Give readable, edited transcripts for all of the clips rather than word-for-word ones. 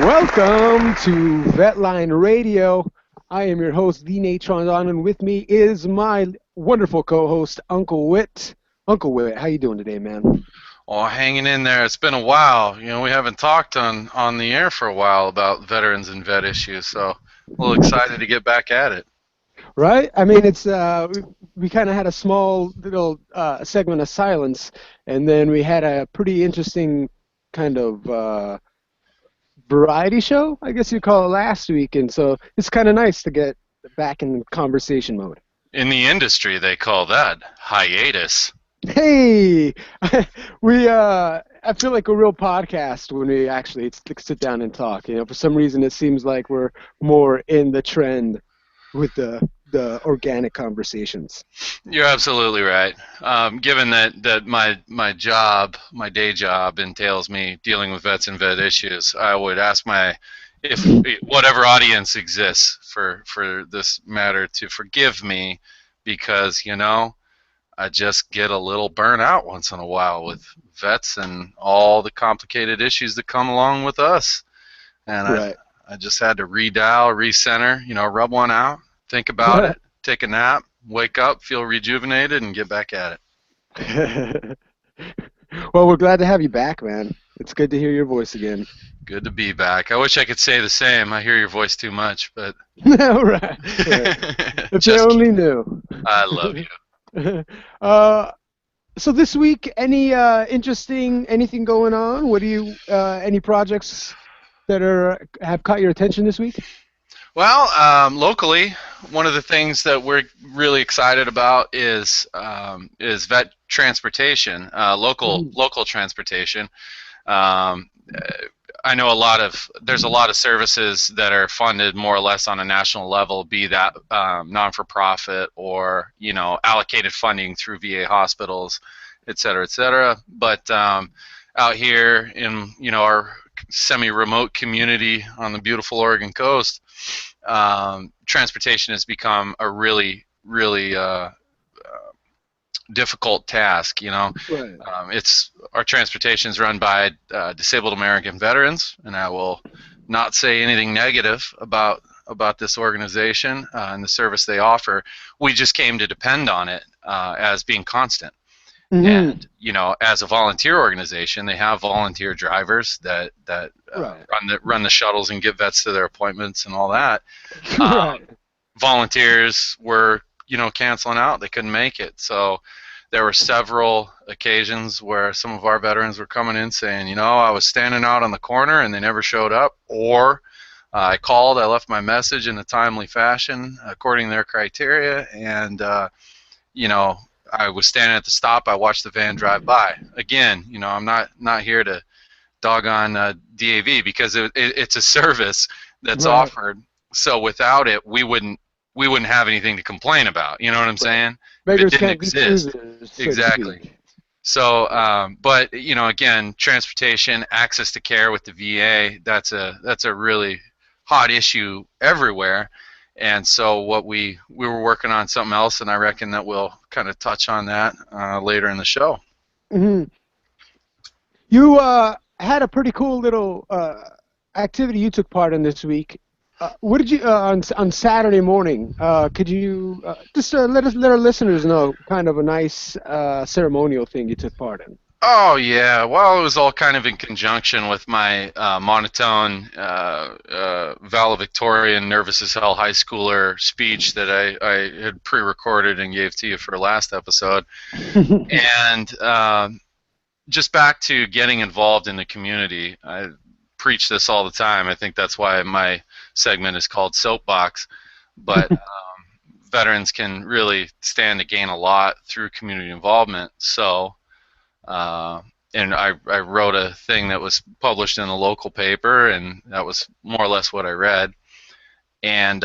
Welcome to VetLine Radio. I am your host, the Natron Don, and with me is my wonderful co-host, Uncle Wit. Uncle Wit, how you doing today, man? Oh, hanging in there. It's been a while. We haven't talked on the air for a while about veterans and vet issues, so a little excited to get back at it. Right? I mean, it's we kind of had a small little segment of silence, and then we had a pretty interesting kind of variety show, I guess you'd call it, last week, and so it's kind of nice to get back in conversation mode. In the industry, they call that hiatus. Hey, I feel like a real podcast when we actually sit down and talk. For some reason it seems like we're more in the trend with the organic conversations. You're absolutely right. Given that my day job entails me dealing with vets and vet issues, I would ask if whatever audience exists for this matter to forgive me, because I just get a little burnt out once in a while with vets and all the complicated issues that come along with us. And right. I just had to redial, recenter, rub one out, think about it, take a nap, wake up, feel rejuvenated, and get back at it. Well, we're glad to have you back, man. It's good to hear your voice again. Good to be back. I wish I could say the same. I hear your voice too much, but... No, right. If they only knew. I love you. So this week, any anything going on? What do you any projects that have caught your attention this week? Well, locally, one of the things that we're really excited about is vet transportation, local transportation. I know there's a lot of services that are funded more or less on a national level, be that non-for-profit or allocated funding through VA hospitals, et cetera, but out here in our semi-remote community on the beautiful Oregon coast, transportation has become a really difficult task. Right. Our transportation is run by disabled American veterans, and I will not say anything negative about this organization and the service they offer. We just came to depend on it as being constant. Mm-hmm. And as a volunteer organization, they have volunteer drivers that run the shuttles and get vets to their appointments and all that. Right. Volunteers were canceling out; they couldn't make it. So there were several occasions where some of our veterans were coming in saying, I was standing out on the corner and they never showed up, or I called, I left my message in a timely fashion according to their criteria, and I was standing at the stop. I watched the van drive by. Again, I'm not here to dog on DAV, because it's a service that's offered. So without it, we wouldn't have anything to complain about. You know what I'm saying? Beggars it didn't can't exist. Be choosers, Exactly. So, but again, transportation, access to care with the VA, that's a really hot issue everywhere. And so we were working on something else, and I reckon that we'll kind of touch on that later in the show. Mm-hmm. You had a pretty cool little activity you took part in this week. What did you on Saturday morning? Could you just let our listeners know kind of a nice ceremonial thing you took part in? Oh yeah, well, it was all kind of in conjunction with my monotone valedictorian, nervous as hell high schooler speech that I had pre-recorded and gave to you for last episode. And just back to getting involved in the community. I preach this all the time. I think that's why my segment is called Soapbox. But veterans can really stand to gain a lot through community involvement. So. And I wrote a thing that was published in a local paper, and that was more or less what I read. And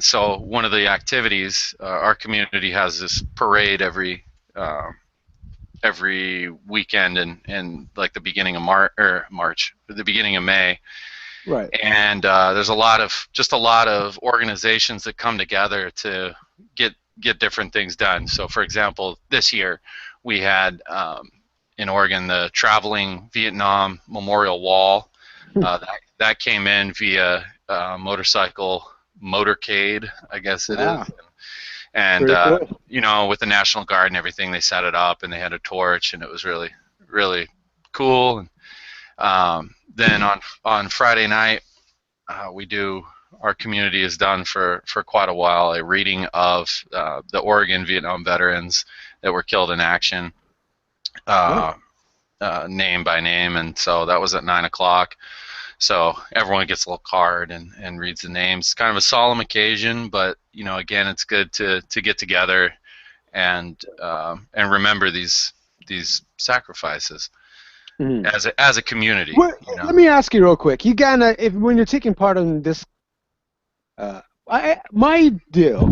so one of the activities, our community has this parade every weekend in like the beginning of March, the beginning of May. Right. And there's a lot of organizations that come together to get different things done. So, for example, this year we had in Oregon the traveling Vietnam Memorial Wall. that came in via motorcycle motorcade, I guess it is. Wow. And Very cool. with the National Guard and everything, they set it up and they had a torch, and it was really, really cool. And then on Friday night, we do. Our community has done for quite a while a reading of the Oregon Vietnam veterans that were killed in action, Oh. uh, name by name, and so that was at 9 o'clock. So everyone gets a little card and reads the names. It's kind of a solemn occasion, but again, it's good to get together and remember these sacrifices Mhm. as a community. Well, let me ask you real quick. You gotta, if when you're taking part in this, my deal,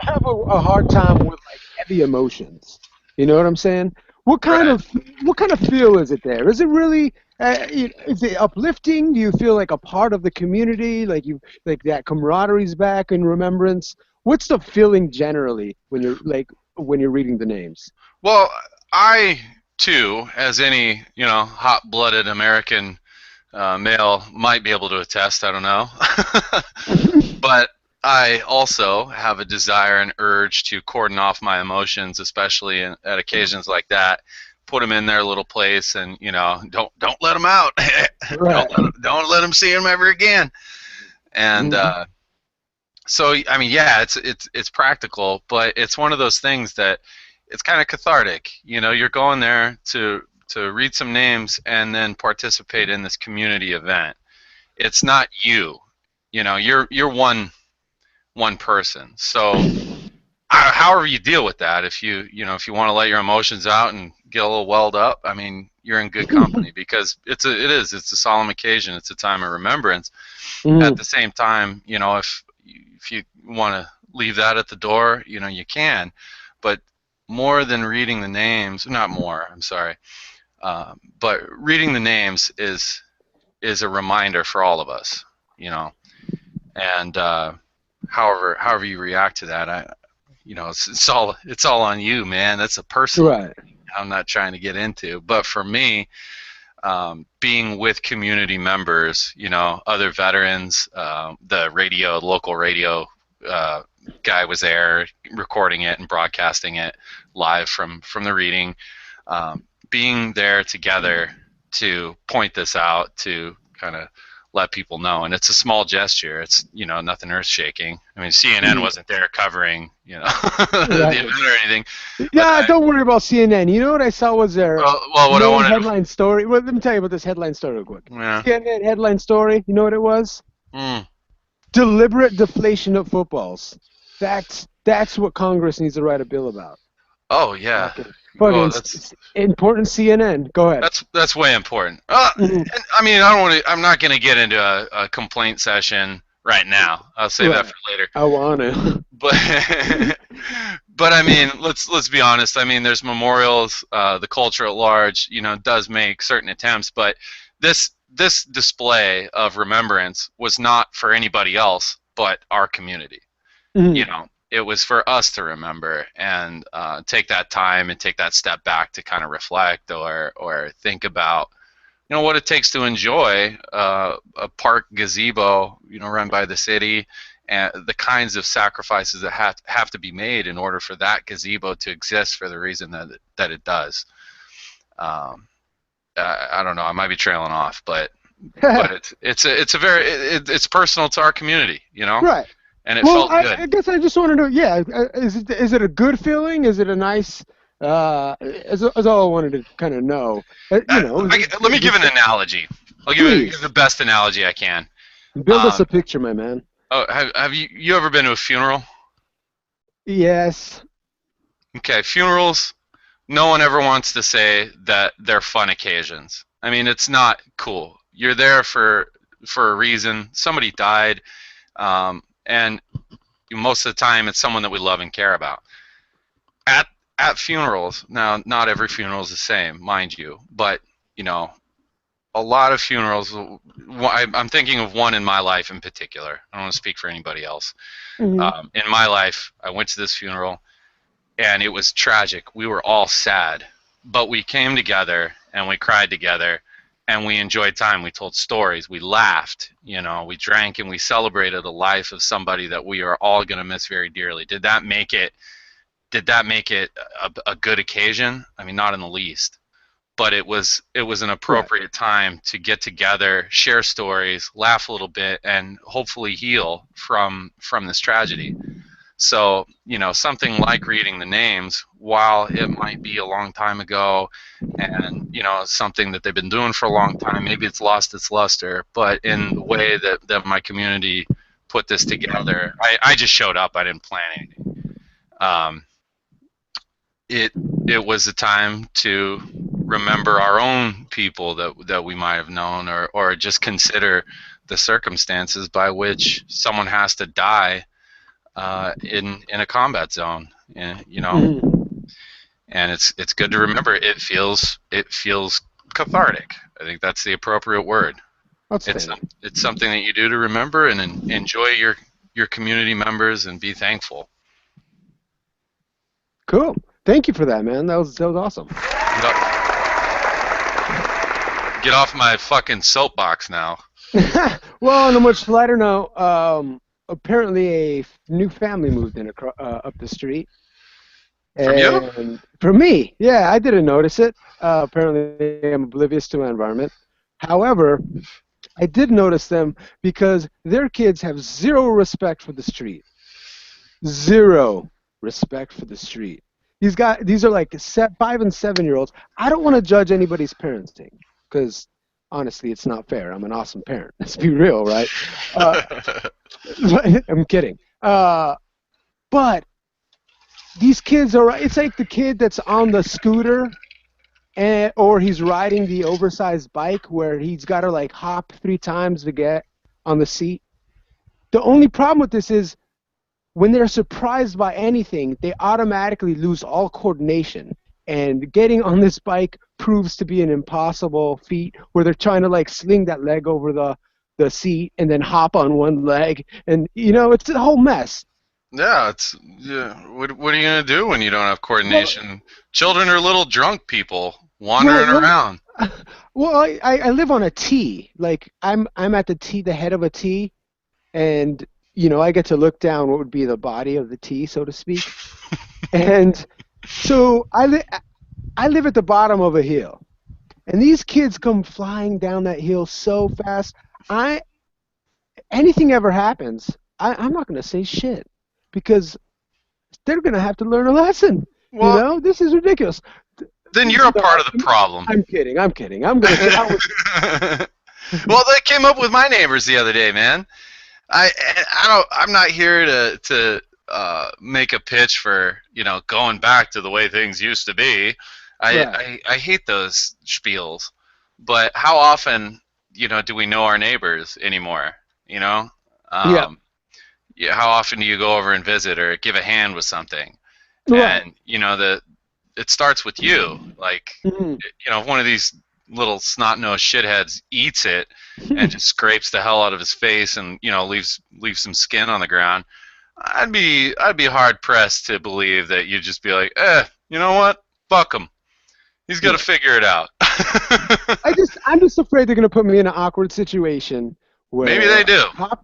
I have a hard time with like heavy emotions. You know what I'm saying? What kind Right. of what kind of feel is it there? Is it really? Is it uplifting? Do you feel like a part of the community? Like that camaraderie's back in remembrance? What's the feeling generally when you're reading the names? Well, I too, as any hot-blooded American male, might be able to attest. I don't know, but I also have a desire and urge to cordon off my emotions, especially at occasions like that. Put them in their little place, and don't let them out. Right. Don't let them see them ever again. And Mhm. so I mean, yeah, it's practical, but it's one of those things that it's kind of cathartic. You're going there to read some names and then participate in this community event. It's not you. You're one person. So however you deal with that, if you want to let your emotions out and get a little welled up, I mean, you're in good company because it's a solemn occasion. It's a time of remembrance. At Mhm. the same time, if you want to leave that at the door, you can. But more than reading the names, not more, I'm sorry, but reading the names is a reminder for all of us, you know. And however you react to that, it's all on you, man. That's a personal thing. Right. I'm not trying to get into, but for me, being with community members, other veterans, the local radio uh, guy was there recording it and broadcasting it live from the reading. Being there together to point this out, to kind of let people know, and it's a small gesture. It's nothing earth shaking. I mean, CNN Mhm. wasn't there covering the Right. event or anything, but Yeah, don't worry about CNN. You know what I saw was their well, what I main wanted to, headline story. Well, let me tell you about this headline story real quick. yeah. CNN headline story. You know what it was? Mm. Deliberate deflation of footballs. That's what Congress needs to write a bill about. Oh yeah. Fucking Well, fucking that's important CNN. Go ahead. that's way important. Mhm. And, I mean, I don't want to. I'm not going to get into a complaint session right now. I'll save that Right. for later. I want to. But but I mean, let's be honest. I mean, there's memorials. The culture at large, does make certain attempts, but this display of remembrance was not for anybody else but our community. It was for us to remember and take that time and take that step back to kind of reflect or think about what it takes to enjoy a park gazebo run by the city, and the kinds of sacrifices that have to be made in order for that gazebo to exist for the reason that it does. um, I don't know, I might be trailing off, but it's personal to our community, Right. and it Well, felt good. I guess I just wanted to. Yeah. Is it a good feeling? Is it a nice? Is all I wanted to kind of know. Let me give an analogy. I'll give the Please best analogy I can. build us Um, a picture, my man. oh, have you ever been to a funeral? Yes. Okay, funerals. No one ever wants to say that they're fun occasions. I mean, it's not cool. You're there for a reason. Somebody died, and most of the time, it's someone that we love and care about. At at funerals, now not every funeral is the same, mind you, but you know a lot of funerals. I'm thinking of one in my life in particular. I don't want to speak for anybody else. Hmm. In my life, I went to this funeral, and it was tragic. We were all sad, but we came together and we cried together, and we enjoyed time. We told stories. We laughed. You know, we drank and we celebrated the life of somebody that we are all going to miss very dearly. Did that make it? Did that make it a good occasion? I mean, not in the least. But it was an Right. appropriate time to get together, share stories, laugh a little bit, and hopefully heal from this tragedy. So, you know, something like reading the names, while it might be a long time ago and, you know, something that they've been doing for a long time, maybe it's lost its luster, but in the way that my community put this together, I just showed up. I didn't plan anything. Um, it it was a time to remember our own people that we might have known, or just consider the circumstances by which someone has to die in a combat zone, you know. Mhm. And it's good to remember. It feels cathartic. I think that's the appropriate word. It's Outstanding. it's something that you do to remember and enjoy your community members and be thankful. Cool. Thank you for that, man. That was awesome. Get off my fucking soapbox now. Well, on a much lighter note, apparently new family moved in up the street, From you? and for me, yeah, I didn't notice it. Apparently, I'm oblivious to my environment. However, I did notice them because their kids have zero respect for the street. Zero respect for the street. These are like 5 and 7 year olds. I don't want to judge anybody's parenting because honestly, it's not fair. I'm an awesome parent. Let's be real, right? Uh, I'm kidding. But these kids are. It's like the kid that's on the scooter, or he's riding the oversized bike where he's got to like hop 3 times to get on the seat. The only problem with this is when they're surprised by anything, they automatically lose all coordination. And getting on this bike proves to be an impossible feat where they're trying to like sling that leg over the seat and then hop on one leg. And, it's a whole mess. Yeah, it's yeah. What are you gonna do when you don't have Well, coordination? Children are little drunk people well, wandering let me, around. well, I live on a T. Like I'm at the head of a T, and I get to look down what would be the body of the T, so to speak. And so I live at the bottom of a hill, and these kids come flying down that hill so fast. I Anything ever happens, I'm not going to say shit because they're going to have to learn a lesson. Well, This is ridiculous. then you're a part of the problem. I'm kidding. I'm kidding. I'm going to say I was. Well, they came up with my neighbors the other day, man. I'm not here to make a pitch for going back to the way things used to be. Right. I hate those spiels, but how often do we know our neighbors anymore? You know, Yeah. yeah, how often do you go over and visit or give a hand with something? Right. And it starts with you. Like, Mhm. if one of these little snot-nosed shitheads eats it and just scrapes the hell out of his face and leaves some skin on the ground, I'd be hard pressed to believe that you'd just be like, you know what? Fuck him. He's got to Yeah. figure it out. I'm just afraid they're going to put me in an awkward situation Maybe where they do. a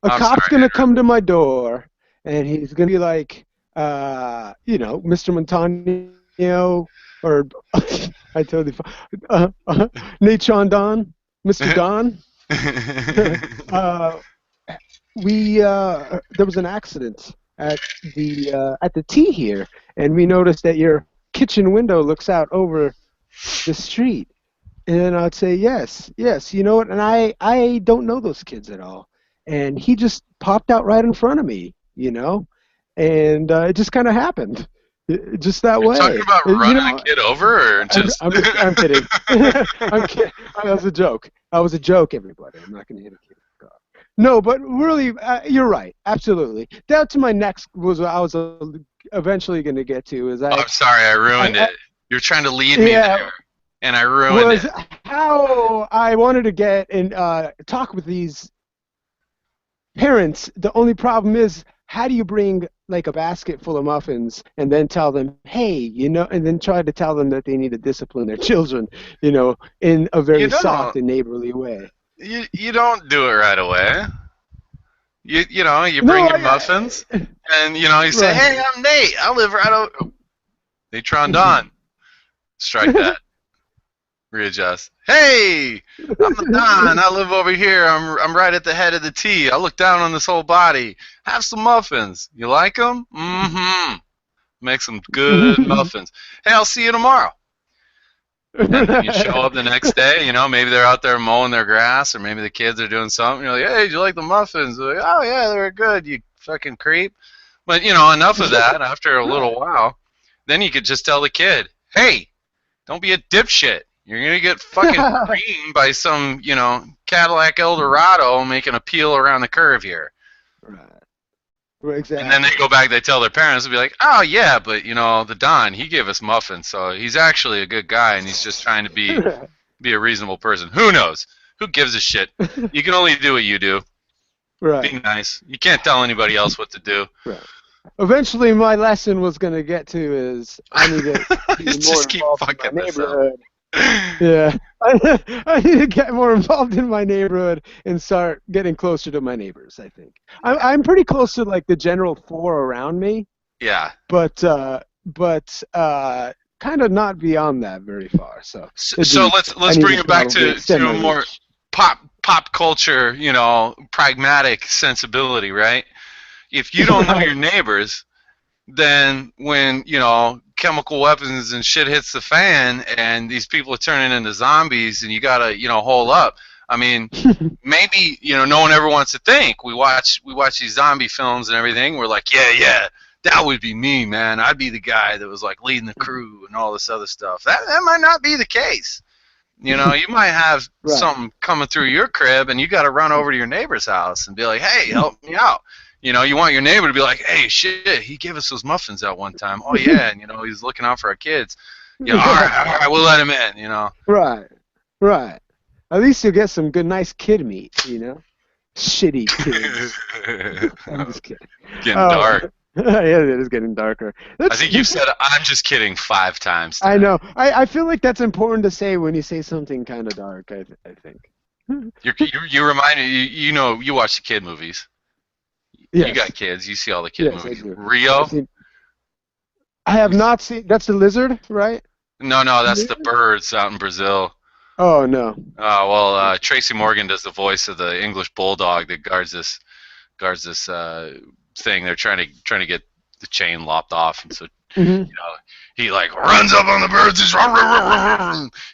I'm cop's sorry. going to come to my door and he's going to be like, Mr. Montanio, or I totally, Nate Sean Don, Mr. Don. uh, there was an accident at the T here, and we noticed that your kitchen window looks out over the street. And I'd say, yes, yes, you know what? And I don't know those kids at all. And he just popped out right in front of me, and it just kind of happened, just that You're talking way. about running a kid over, or just? I'm kidding. I'm kidding. That was a joke. That was a joke, everybody. I'm not going to hit a kid with a car. No, but really, you're right. Absolutely. That to my next was what I was eventually going to get to. Oh, I'm sorry, I ruined it. You're trying to lead me yeah, there, and I ruined was it. how I wanted to get and talk with these parents. The only problem is how do you bring like a basket full of muffins and then tell them, hey, and then try to tell them that they need to discipline their children, in a You very soft don't. and neighborly way? You don't do it right away. You No, bring your muffins, and you say, right. "Hey, I'm Nate. I live right over." Neutron Don. Strike that. Readjust. Hey, I'm the Don. I live over here. I'm right at the head of the T. I look down on this whole body. Have some muffins. You like them? Mm-hmm. Make some good muffins. Hey, I'll see you tomorrow. And then you show up the next day, maybe they're out there mowing their grass, or maybe the kids are doing something. You're like, hey, did you like the muffins? They're like, oh, yeah, they were good, you fucking creep. But, enough of that. After a little Right. while, then you could just tell the kid, hey, don't be a dipshit. You're going to get fucking creamed by some, Cadillac Eldorado making a peel around the curve here. Right. Right, And then they exactly. go back, they tell their parents, they'll be like, oh, yeah, but, the Don, he gave us muffins, so he's actually a good guy, and he's just trying to be a reasonable person. Who knows? Who gives a shit? You can only do what you do. Right. Be nice. You can't tell anybody else what to do. Right. Eventually, my lesson was going to get to is I need to be more Just keep involved in my fucking this up. neighborhood. Yeah, I need to get more involved in my neighborhood and start getting closer to my neighbors. I think I'm pretty close to like the general four around me, Yeah. but kind of not beyond that very far. So So I let's need bring to it back probably extend to my a more reach. pop culture, pragmatic sensibility, right? If you don't know Right. your neighbors, then when chemical weapons and shit hits the fan and these people are turning into zombies and you gotta hole up. I mean, maybe no one ever wants to think. We watch these zombie films and everything. We're like, yeah, that would be me, man. I'd be the guy that was like leading the crew and all this other stuff. That might not be the case. You might have Right. something coming through your crib, and you got to run over to your neighbor's house and be like, "Hey, help me out." You want your neighbor to be like, "Hey, shit, he gave us those muffins that one time. Oh yeah, and he's looking out for our kids. Yeah, all right, we'll let him in." Right. Right. At least you'll get some good, nice kid meat. Shitty kids. I'm just kidding. Getting Oh, dark. yeah, it is getting darker. I think you've said "I'm just kidding" 5 times I tonight. know. I feel like that's important to say when you say something kind of dark. I think. You remind me. You watch the kid movies. You Yes. got kids. You see all the kid Yes, I movies. do. I've Rio. seen. I have not seen. That's the lizard, right? No, that's the Lizard? birds out in Brazil. Oh no. Tracy Morgan does the voice of the English bulldog that guards this thing. They're trying to get the chain lopped off, and so Hmm. he like runs up on the birds.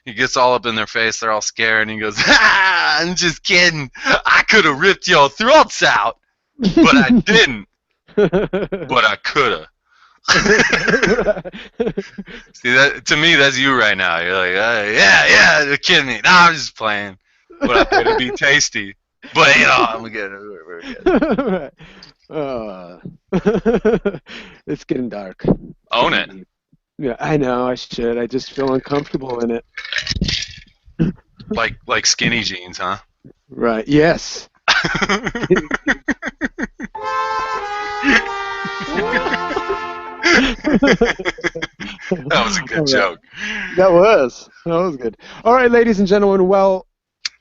He gets all up in their face. They're all scared, and he goes, "Ah, I'm just kidding. I could have ripped your throats out, but I didn't. But I coulda." See that to me, that's you right now. You're like, yeah, you're kidding me. No, I'm just playing. But I bet it'd be tasty. But I'm gonna get it. We're good. uh, it's getting dark. It's Own getting it. deep. Yeah, I know. I should. I just feel uncomfortable in it. Like skinny jeans, huh? Right. Yes. That was a good All right. joke. That was good. All right, ladies and gentlemen. Well,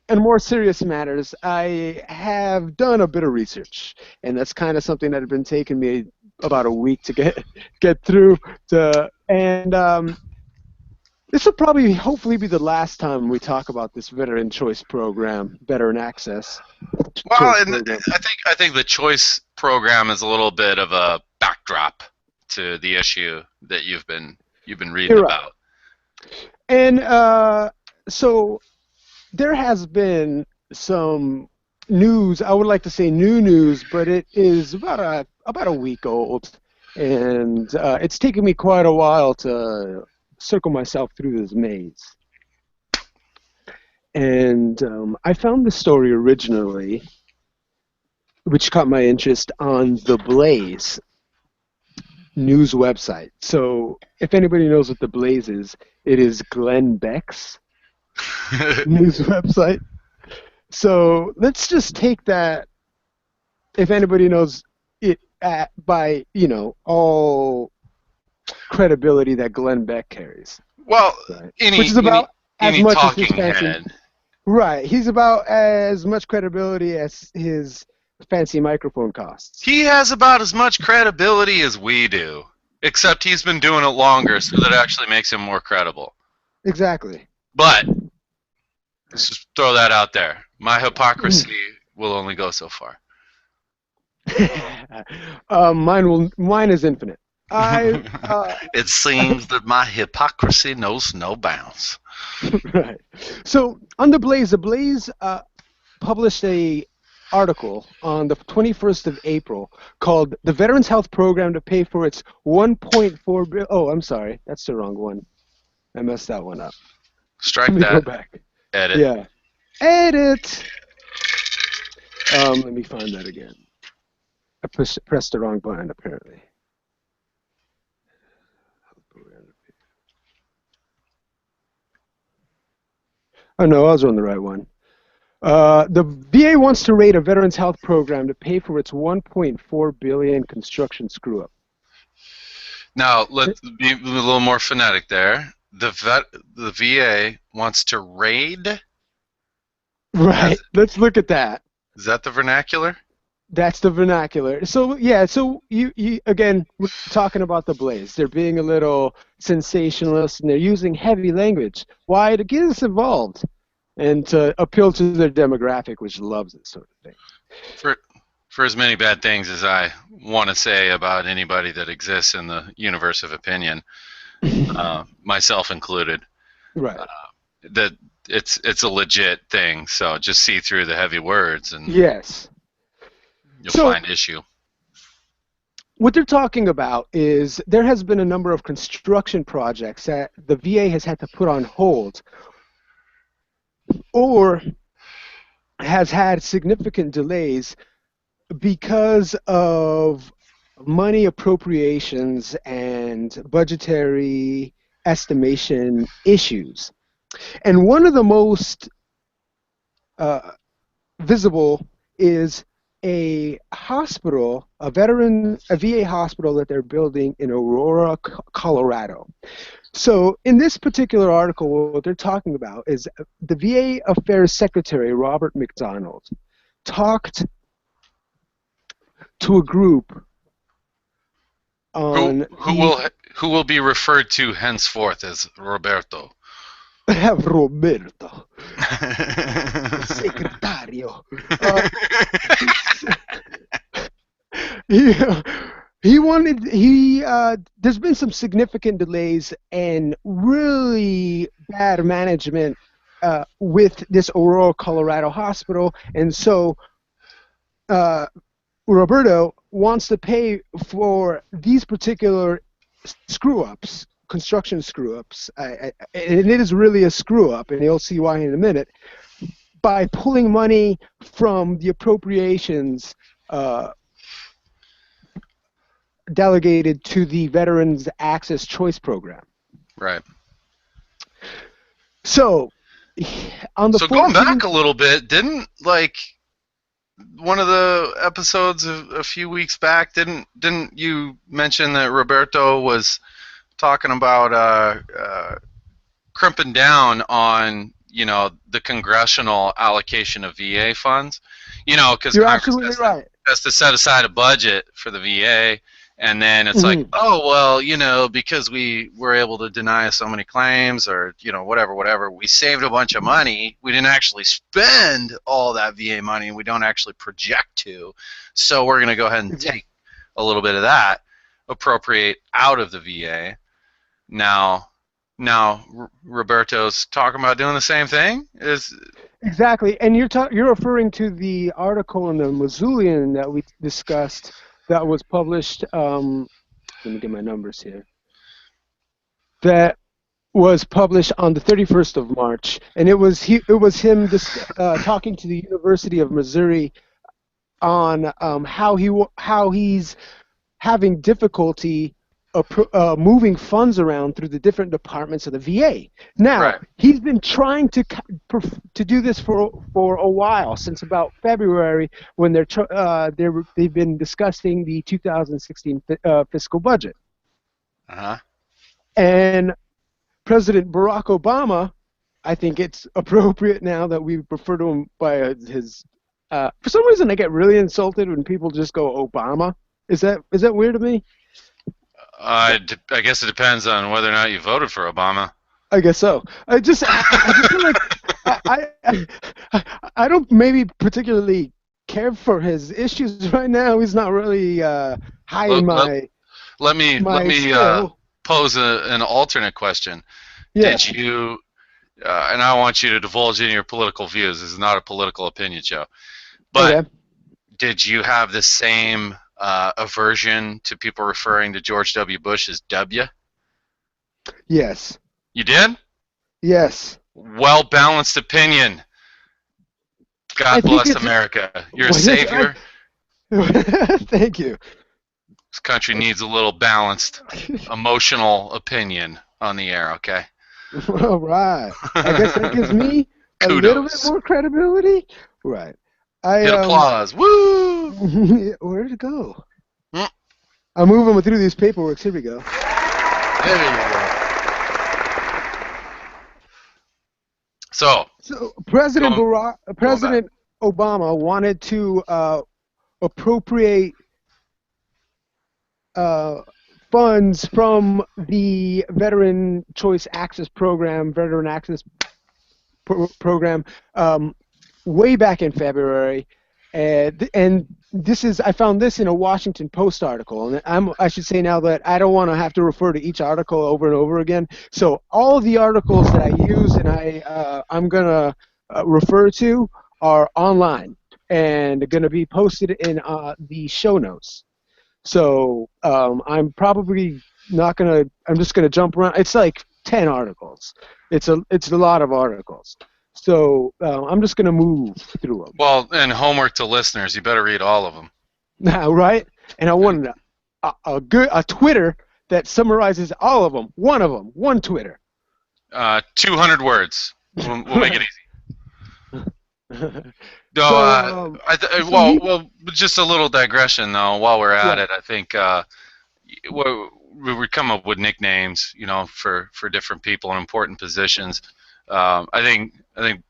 in more serious matters, I have done a bit of research, and that's kind of something that had been taking me about a week to get through. And this will probably, hopefully, be the last time we talk about this veteran choice program, veteran access choice Well, and program. I think the choice program is a little bit of a backdrop to the issue that you've been reading You're right. about. And so there has been some news. I would like to say new news, but it is about a week old, and it's taken me quite a while to circle myself through this maze. And I found the story originally, which caught my interest on the Blaze news website. So if anybody knows what the Blaze is, it is Glenn Beck's news website. So let's just take that, if anybody knows it by all credibility that Glenn Beck carries. Well, Right. Which any is any about as any much as his talking fancy. head. Right. He's about as much credibility as his fancy microphone costs. He has about as much credibility as we do, except he's been doing it longer, so that actually makes him more credible. Exactly. But let's just throw that out there. My hypocrisy will only go so far. Mine is infinite. It seems that my hypocrisy knows no bounds. Right. So on the Blaze published a article on the 21st of April called "The Veterans Health Program to Pay for Its 1.4 billion." Oh, I'm sorry, that's the wrong one. I messed that one up. Strike Let me go that. back. Edit. Yeah. Edit. Let me find that again. I pressed the wrong button apparently. Oh no, I was on the right one. The VA wants to rate a veterans health program to pay for its 1.4 billion construction screw-up. Now let's be a little more phonetic there. The VA wants to raid. Right. Let's look at that. Is that the vernacular? That's the vernacular. So yeah. So you again, we're talking about the Blaze. They're being a little sensationalist and they're using heavy language. Why? To get us involved and to appeal to their demographic, which loves this sort of thing. For as many bad things as I want to say about anybody that exists in the universe of opinion, myself included, Right. That it's a legit thing. So just see through the heavy words and yes, you'll find issue. What they're talking about is there has been a number of construction projects that the VA has had to put on hold or has had significant delays because of money appropriations and budgetary estimation issues. And one of the most visible is a hospital, a VA hospital that they're building in Aurora, Colorado. So in this particular article, what they're talking about is the VA Affairs Secretary, Robert McDonald, talked to a group on who will be referred to henceforth as Roberto. Roberto, secretario. There's been some significant delays and really bad management with this Aurora, Colorado hospital, and so Roberto wants to pay for these particular screw-ups, construction screw-ups, and it is really a screw-up, and you'll see why in a minute, by pulling money from the appropriations delegated to the Veterans Access Choice Program. Right. So, on the 14th, going back a little bit, didn't one of the episodes a few weeks back, didn't you mention that Roberto was talking about crimping down on the congressional allocation of VA funds? Because you're absolutely right. Has to set aside a budget for the VA, and then it's like, oh well, because we were able to deny so many claims, or whatever, we saved a bunch of money. We didn't actually spend all that VA money. We don't actually project to, so we're going to go ahead and take a little bit of that, appropriate out of the VA. Now Roberto's talking about doing the same thing. Exactly, and you're referring to the article in the Missoulian that we discussed that was published. Let me get my numbers here. That was published on the 31st of March, and it was him talking to the University of Missouri on how he's having difficulty moving funds around through the different departments of the VA. Now, Right. he's been trying to do this for a while, since about February, when they've been discussing the 2016 fiscal budget. Uh-huh. And President Barack Obama, I think it's appropriate now that we refer to him by his. For some reason, I get really insulted when people just go Obama. Is that weird to me? I guess it depends on whether or not you voted for Obama. I guess so. I just feel like I don't maybe particularly care for his issues right now. He's not really high in Let, let, my let me scale. pose an alternate question. Yeah. Did you, and I want you to divulge any of your political views. This is not a political opinion show. But Okay. did you have the same aversion to people referring to George W. Bush as W? Yes. You did? Yes. Well-balanced opinion. I God think bless it's. America. You're a savior. Thank you. This country needs a little balanced, emotional opinion on the air, okay? All right. I guess that gives me a little bit Kudos. more credibility. Right. I Get applause. Woo! Where'd it go? Mm. I'm moving through these paperwork. Here we go. There you go. So, President going back. Obama wanted to appropriate funds from the Veteran Choice Access Program, Veteran Access Program, way back in February, and this is, I found this in a Washington Post article, and I should say now that I don't want to have to refer to each article over and over again. So all of the articles that I use and I'm gonna refer to are online and going to be posted in the show notes. So I'm probably not gonna. I'm just gonna jump around. It's like 10 articles. It's a lot of articles. So I'm just gonna move through them. Well, and homework to listeners, you better read all of them. Now, right? And I wanted a Twitter that summarizes all of them. One Twitter. 200 words. We'll make it easy. No, So, well, just a little digression though. While we're at it, I think we come up with nicknames, for different people in important positions. I think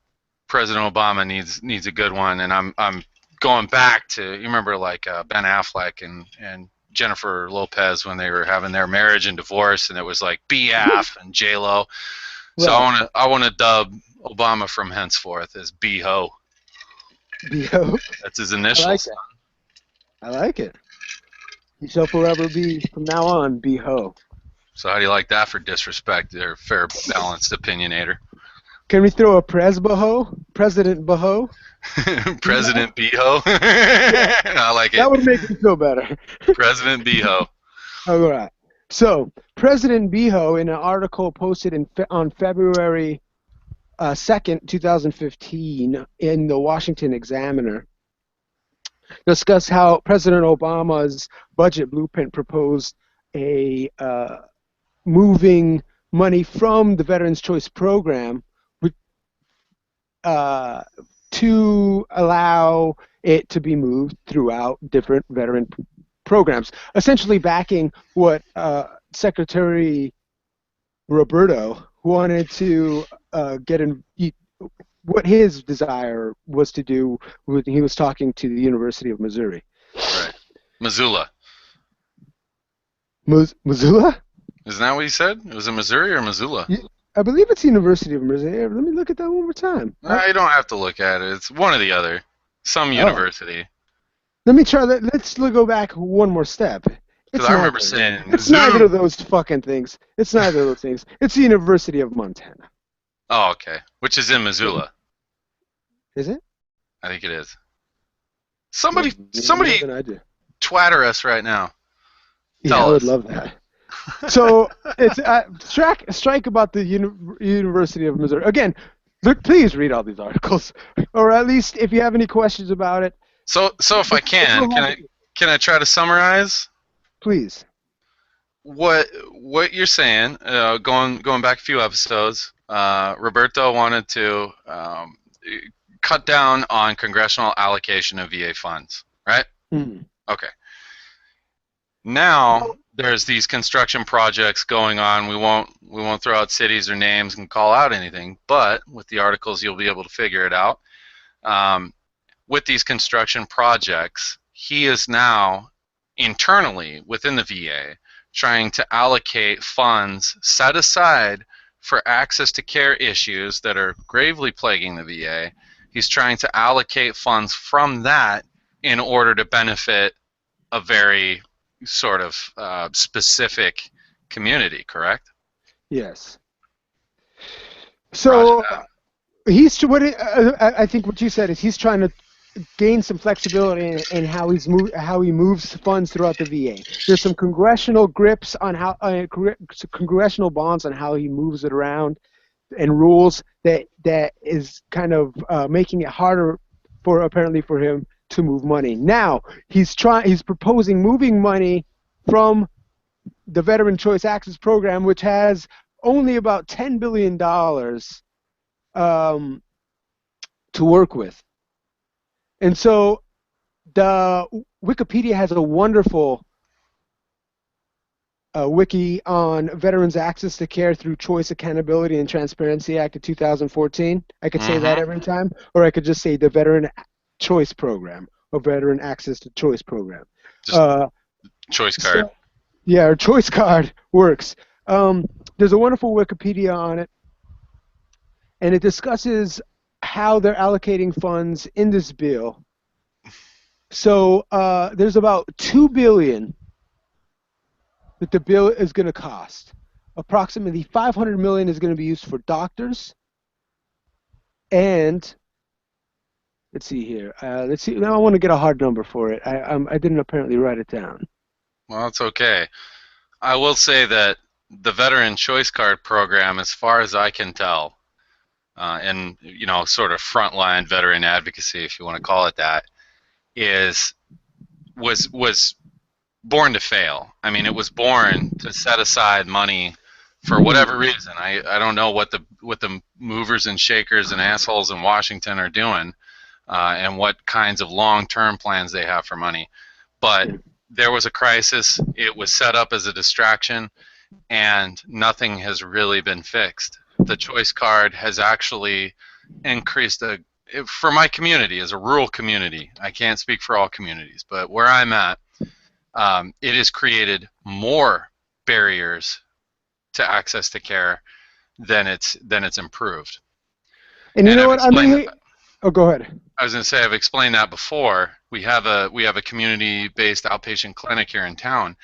President Obama needs a good one, and I'm going back to, you remember, like Ben Affleck and Jennifer Lopez when they were having their marriage and divorce, and it was like BF and J Lo. So right. I want to dub Obama from henceforth as B-Ho. B.O. That's his initials. I like it. He shall forever be, from now on, B.Ho. So how do you like that for disrespect or fair, balanced opinionator? Can we throw a President Baho? President B-Ho? I like it. That would make me feel better. President B-Ho. All right. So, President Biho, in an article posted on February 2nd, 2015, in the Washington Examiner, discussed how President Obama's budget blueprint proposed a moving money from the Veterans Choice Program to allow it to be moved throughout different veteran programs, essentially backing what Secretary Roberto wanted to get in. What his desire was to do when he was talking to the University of Missouri. Right. Missoula. Missoula? Isn't that what you said? It was in Missouri or Missoula? I believe it's University of Missouri. Let me look at that one more time. No, you don't have to look at it. It's one or the other. Some university. Let me try that. Let's go back one more step. Because I remember saying, it's neither of those fucking things. It's neither of those things. It's the University of Montana. Oh, okay. Which is in Missoula. Is it? I think it is. Somebody twatter us right now. Yeah, I would love that. So it's strike about the University of Missouri. Again, please read all these articles, or at least if you have any questions about it. So if I can I try to summarize? Please. what you're saying, going back a few episodes, Roberto wanted to cut down on congressional allocation of VA funds, right? Mm. Okay. Now Well, there's these construction projects going on. We won't throw out cities or names and call out anything, but with the articles you'll be able to figure it out. Um, with these construction projects, he is now internally within the VA trying to allocate funds set aside for access to care issues that are gravely plaguing the VA. He's trying to allocate funds from that in order to benefit a very sort of specific community, correct? yes. Roger So that. I think what you said is he's trying to gain some flexibility in how he moves funds throughout the VA. There's some congressional grips on how congressional bonds on how he moves it around, and rules that is kind of making it harder apparently for him to move money. Now he's proposing moving money from the Veteran Choice Access Program, which has only about $10 billion to work with. And so the Wikipedia has a wonderful wiki on veterans' access to care through Choice, Accountability, and Transparency Act of 2014. I could say that every time, or I could just say the Veteran Choice Program or Veteran Access to Choice Program. Just choice card. So, yeah, or Choice Card works. There's a wonderful Wikipedia on it, and it discusses how they're allocating funds in this bill. So there's about $2 billion that the bill is going to cost. Approximately $500 million is going to be used for doctors, and let's see here. Let's see. Now I want to get a hard number for it. I didn't apparently write it down. Well, it's okay. I will say that the Veteran Choice Card program, as far as I can tell, and sort of frontline veteran advocacy, if you want to call it that, was born to fail. I mean, it was born to set aside money for whatever reason. I don't know what the movers and shakers and assholes in Washington are doing, and what kinds of long-term plans they have for money. But there was a crisis. It was set up as a distraction, and nothing has really been fixed. The choice card has actually increased for my community, as a rural community. I can't speak for all communities, but where I'm at, it has created more barriers to access to care than it's improved. And you know I've what? explained that. Oh, go ahead. I was going to say, I've explained that before. We have a community-based outpatient clinic here in town.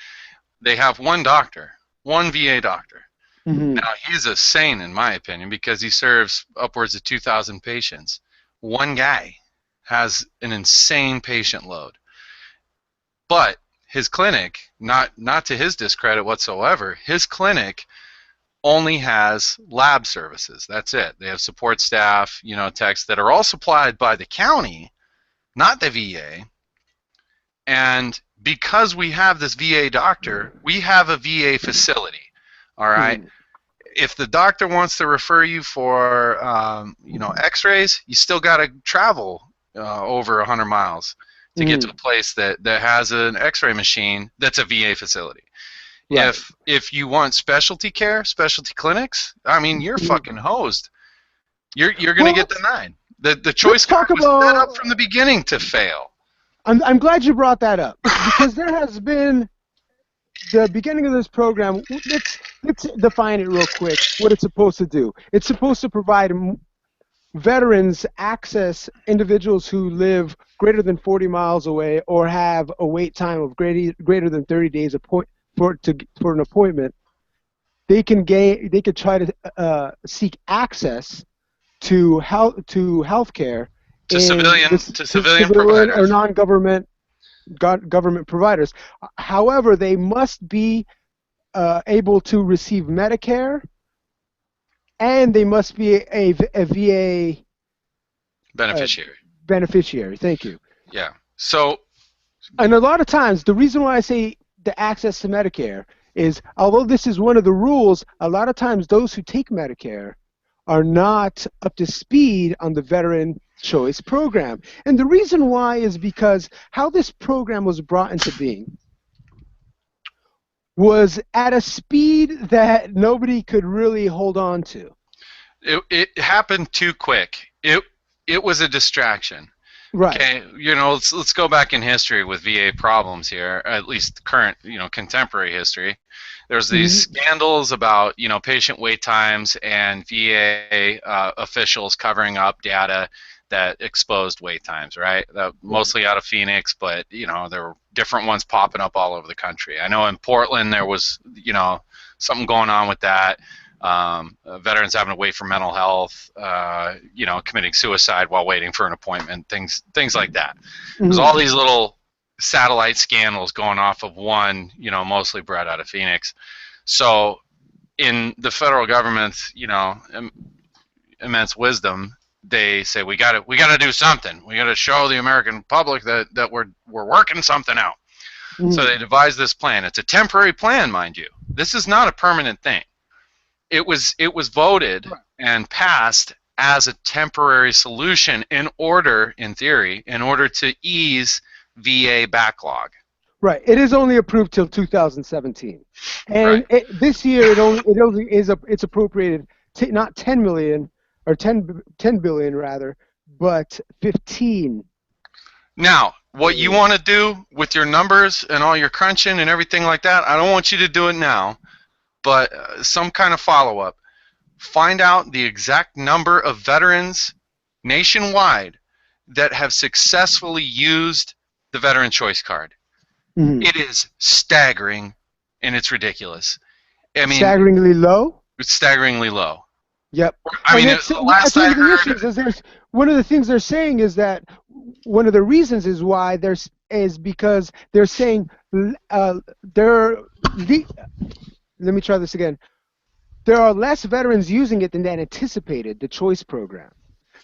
They have one doctor, one VA doctor. Mm-hmm. Now, he's a saint, in my opinion, because he serves upwards of 2,000 patients. One guy has an insane patient load. But his clinic, not to his discredit whatsoever, his clinic only has lab services. That's it. They have support staff, techs that are all supplied by the county, not the VA. And because we have this VA doctor, we have a VA facility. All right. If the doctor wants to refer you for, X-rays, you still got to travel over 100 miles to get to a place that has an X-ray machine that's a VA facility. Right. If you want specialty care, specialty clinics, I mean, you're fucking hosed. You're going to get denied. The choice card was set up from the beginning to fail. I'm glad you brought that up, because there has been the beginning of this program. Let's define it real quick, what it's supposed to do. It's supposed to provide veterans access, individuals who live greater than 40 miles away or have a wait time of greater than 30 days for an appointment. They can try to seek access to health care to civilian providers or non-government government providers. However, they must be able to receive Medicare, and they must be a VA beneficiary. Beneficiary. Thank you. Yeah. So. And a lot of times, the reason why I say the access to Medicare is although this is one of the rules, a lot of times those who take Medicare are not up to speed on the Veteran Choice Program. And the reason why is because how this program was brought into being was at a speed that nobody could really hold on to. It happened too quick. It was a distraction. Right. Okay, let's go back in history with VA problems here, at least current, contemporary history. There's these scandals about, patient wait times and VA officials covering up data that exposed wait times, right? Mostly out of Phoenix, but, there were different ones popping up all over the country. I know in Portland there was, something going on with that. Veterans having to wait for mental health, committing suicide while waiting for an appointment, things like that. There's all these little satellite scandals going off of one, mostly bred out of Phoenix. So in the federal government's, immense wisdom, they say we got to do something. We got to show the American public that we're working something out. So they devised this plan. It's a temporary plan, mind you. This is not a permanent thing. It was voted and passed as a temporary solution in theory, to ease VA backlog. Right. It is only approved till 2017, and this year it's appropriated not 10 million or 10 billion rather, but 15. Now, what you want to do with your numbers and all your crunching and everything like that, I don't want you to do it now, but some kind of follow-up. Find out the exact number of veterans nationwide that have successfully used the Veteran Choice Card. It is staggering, and it's ridiculous. I mean, staggeringly low? It's staggeringly low. Yep. I mean, last I heard... one of the things they're saying is that one of the reasons is why is because they're saying let me try this again. There are less veterans using it than they anticipated, the choice program.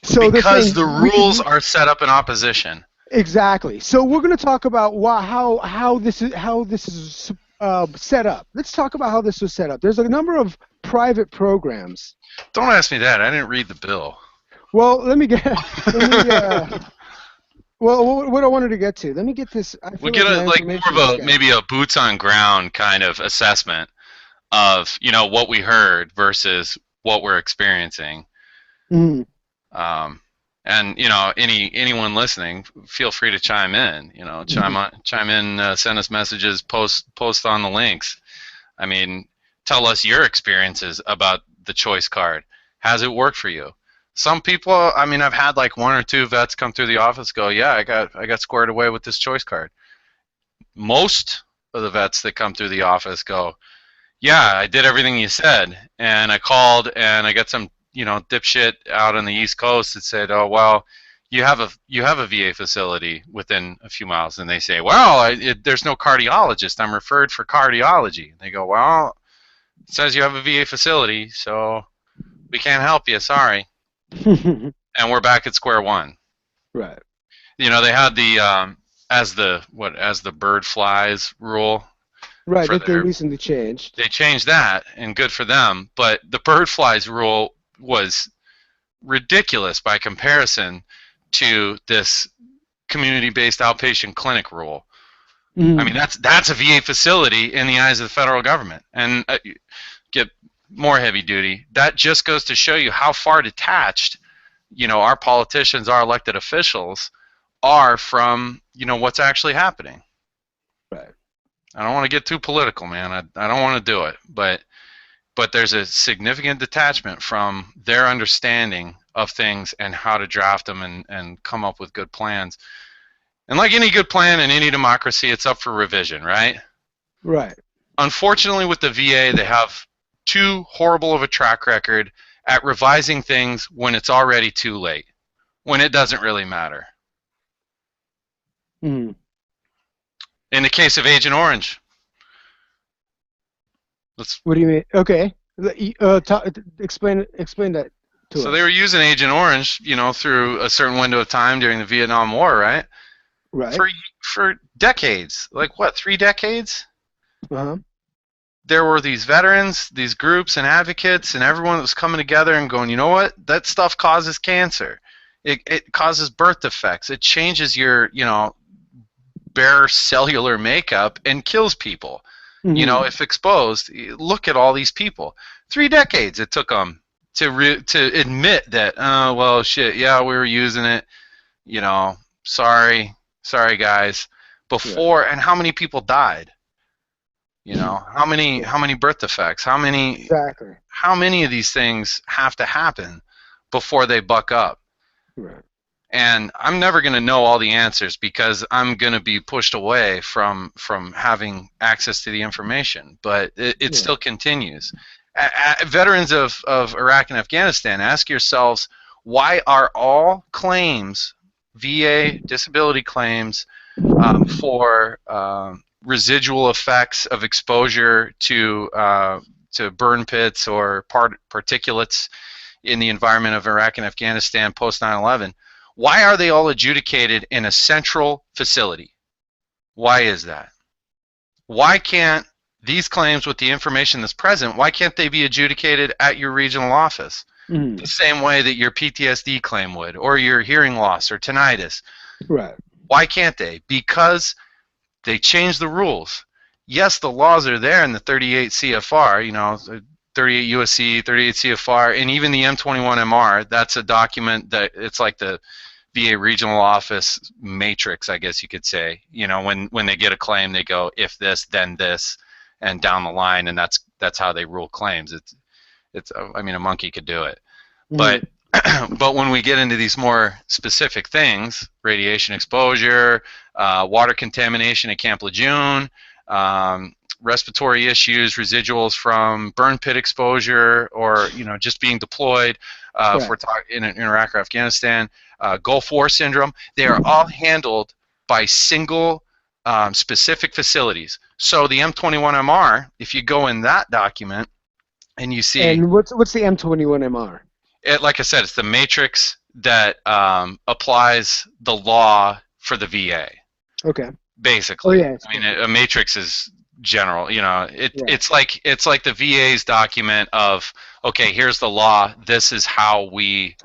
So because the rules are set up in opposition. Exactly. So we're going to talk about how this is set up. Let's talk about how this was set up. There's a number of private programs. Don't ask me that. I didn't read the bill. Well, well, what I wanted to get to. Let me get this. We'll get more of maybe a boots on ground kind of assessment of what we heard versus what we're experiencing. And anyone listening, feel free to chime in. Chime in, send us messages, post on the links. I mean, tell us your experiences about the choice card. Has it worked for you? Some people, I mean, I've had like one or two vets come through the office go, yeah, I got squared away with this choice card. Most of the vets that come through the office go, yeah, I did everything you said, and I called and I got some dipshit out on the East Coast that said, oh, well, you have a VA facility within a few miles. And they say, well, there's no cardiologist. I'm referred for cardiology. And they go, well, it says you have a VA facility, so we can't help you. Sorry. And we're back at square one. Right. They had the as the bird flies rule. Right, that they recently changed. They changed that, and good for them. But the bird flies rule was ridiculous by comparison to this community-based outpatient clinic rule. I mean, that's a VA facility in the eyes of the federal government. And get more heavy duty. That just goes to show you how far detached, our politicians, our elected officials, are from, what's actually happening. Right. I don't want to get too political, man. I don't want to do it, but there's a significant detachment from their understanding of things and how to draft them and come up with good plans. And like any good plan in any democracy, it's up for revision, right? Right. Unfortunately, with the VA, they have too horrible of a track record at revising things when it's already too late, when it doesn't really matter. In the case of Agent Orange. What do you mean? Okay. Explain that to us. So they were using Agent Orange, through a certain window of time during the Vietnam War, right? Right. For decades. Like what, 3 decades? Uh-huh. there were these veterans, these groups and advocates, and everyone that was coming together and going, you know what? That stuff causes cancer. It causes birth defects. It changes your, bare cellular makeup and kills people. Mm-hmm. If exposed, look at all these people. 3 decades it took them to admit that, well, shit, yeah, we were using it. Sorry, guys. Yeah. Before, and how many people died? Yeah. How many birth defects? Exactly. How many of these things have to happen before they buck up? Right. And I'm never going to know all the answers because I'm going to be pushed away from having access to the information. But it Yeah. still continues. Veterans of Iraq and Afghanistan, ask yourselves, why are all claims, VA disability claims, for residual effects of exposure to burn pits or particulates in the environment of Iraq and Afghanistan post 9/11, why are they all adjudicated in a central facility? Why is that? Why can't these claims with the information that's present, why can't they be adjudicated at your regional office? Mm-hmm. The same way that your PTSD claim would, or your hearing loss or tinnitus. Right. Why can't they? Because they changed the rules. Yes, the laws are there in the 38 CFR, 38 USC, 38 CFR, and even the M21MR. That's a document that it's like the VA regional office matrix, I guess you could say. When they get a claim, they go if this, then this, and down the line, and that's how they rule claims. It's I mean, a monkey could do it, but Mm-hmm. but when we get into these more specific things, radiation exposure, water contamination at Camp Lejeune, respiratory issues, residuals from burn pit exposure, or just being deployed, if we're talking in Iraq or Afghanistan, Gulf War syndrome, they are all handled by single specific facilities. So the M21MR, if you go in that document and you see, And what's the M21MR? like I said, it's the matrix that applies the law for the VA. Okay. Oh Basically, yeah. I mean, a matrix is general. Yeah. It's like the VA's document of, okay, here's the law. This is how we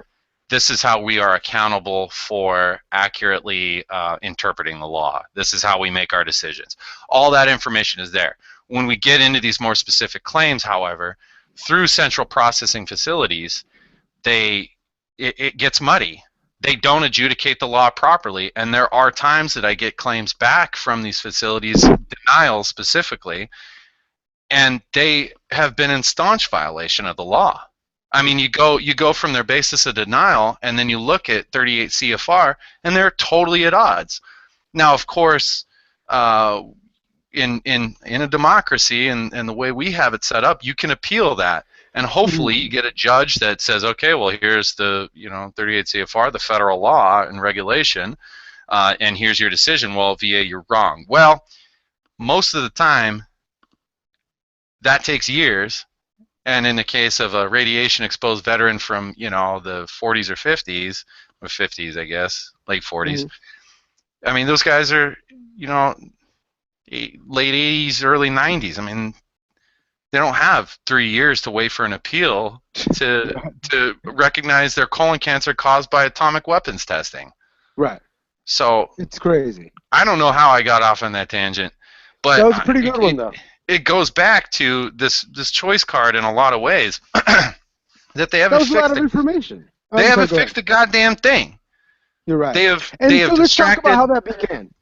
are accountable for accurately interpreting the law. This is how we make our decisions. All that information is there. When we get into these more specific claims, however, through central processing facilities, it gets muddy. They don't adjudicate the law properly, and there are times that I get claims back from these facilities, denials specifically, and they have been in staunch violation of the law. I mean, you go from their basis of denial, and then you look at 38 CFR, and they're totally at odds. Now, of course, in a democracy and the way we have it set up, you can appeal that, and hopefully Mm-hmm. you get a judge that says, okay, well, here's the 38 CFR, the federal law and regulation, and here's your decision. Well, VA, you're wrong. Well, most of the time, that takes years. And in the case of a radiation exposed veteran from, the 40s or 50s, or 50s, I guess, late 40s, I mean, those guys are, late 80s, early 90s. I mean, they don't have 3 years to wait for an appeal to recognize their colon cancer caused by atomic weapons testing. Right. So It's crazy. I don't know how I got off on that tangent, That but was a pretty good one, though. it goes back to this choice card in a lot of ways that they That haven't was a lot fixed of it. information. They I'm sorry, haven't go fixed ahead. the goddamn thing. You're right. They have And so let's talk distracted. about how that began.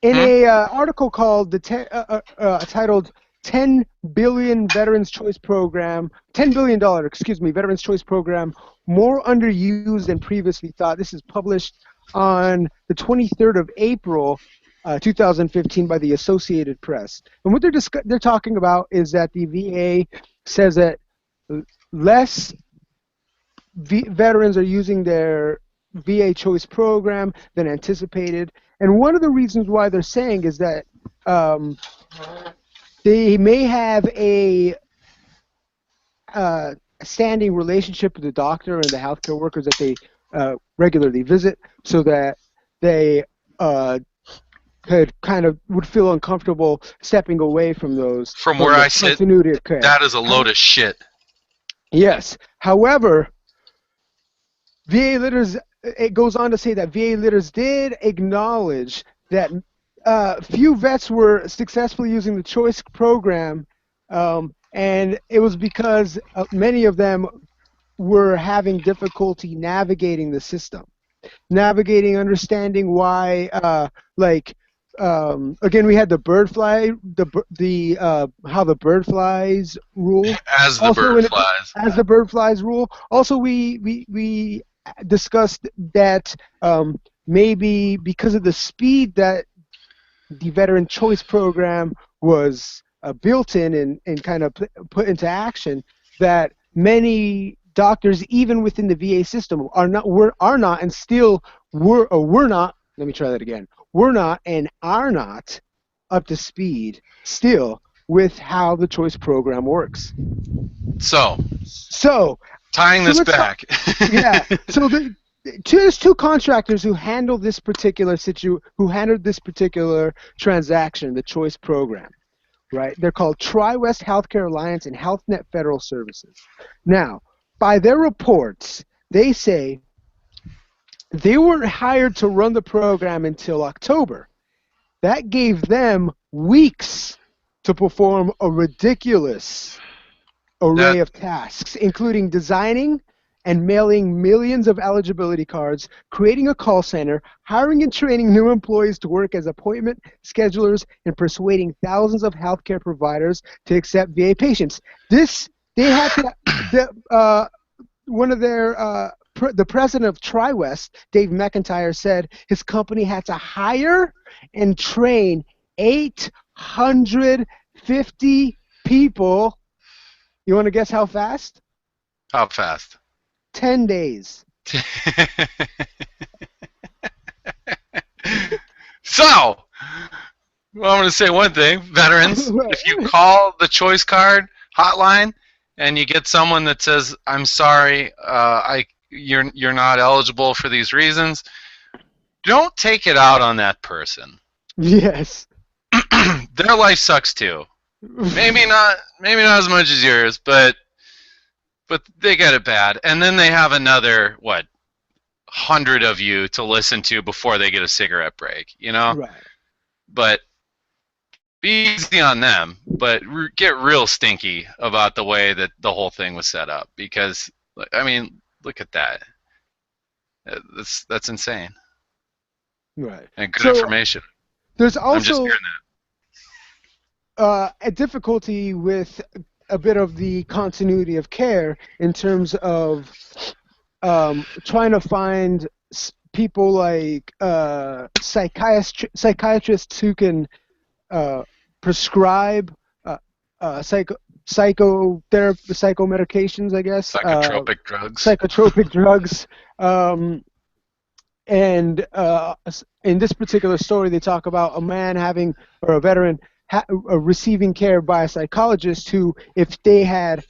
In a article called titled "10 Billion Veterans Choice Program," $10 billion, excuse me, Veterans Choice Program, more underused than previously thought. This is published on the 23rd of April, 2015, by the Associated Press. And what they're talking about is that the VA says that less veterans are using their VA choice program than anticipated. And one of the reasons why they're saying is that they may have a standing relationship with the doctor and the healthcare workers that they regularly visit, so that they would feel uncomfortable stepping away from those From from where the I sit, continuity of care. that is a load of shit. Yes. However, VA leaders, it goes on to say that VA leaders did acknowledge that few vets were successfully using the choice program, and it was because many of them were having difficulty navigating the system, understanding why, again, we had the bird fly, how the bird flies rule. As the Also, bird flies. as the bird flies rule. Also, we discussed that maybe because of the speed that the Veteran Choice Program was built in and kind of put into action, that many doctors, even within the VA system, are not and still were not. Let me try that again. We're not and are not up to speed still with how the choice program works. So So tying this let's back. yeah. So there's two contractors who handled this particular transaction, the choice program, right? They're called Tri-West Healthcare Alliance and HealthNet Federal Services. Now, by their reports, they say they weren't hired to run the program until October. That gave them weeks to perform a ridiculous array of tasks, including designing and mailing millions of eligibility cards, creating a call center, hiring and training new employees to work as appointment schedulers, and persuading thousands of healthcare providers to accept VA patients. They had to, one of their, the president of TriWest, Dave McIntyre, said his company had to hire and train 850 people. You want to guess how fast? How fast? 10 days. So, well, I'm going to say one thing. Veterans, if you call the choice card hotline and you get someone that says, "I'm sorry, you're not eligible for these reasons," don't take it out on that person. Yes. Their life sucks too. Maybe not as much as yours, but they get it bad. And then they have another 100 of you to listen to before they get a cigarette break, Right. But be easy on them, but get real stinky about the way that the whole thing was set up, because I mean, look at that. That's insane. Right. And good information. There's I'm just also hearing that. a difficulty with a bit of the continuity of care in terms of trying to find people like psychiatrists who can prescribe psychomedications, I guess. Psychotropic drugs. Psychotropic drugs. And in this particular story, they talk about a veteran receiving care by a psychologist who, if they had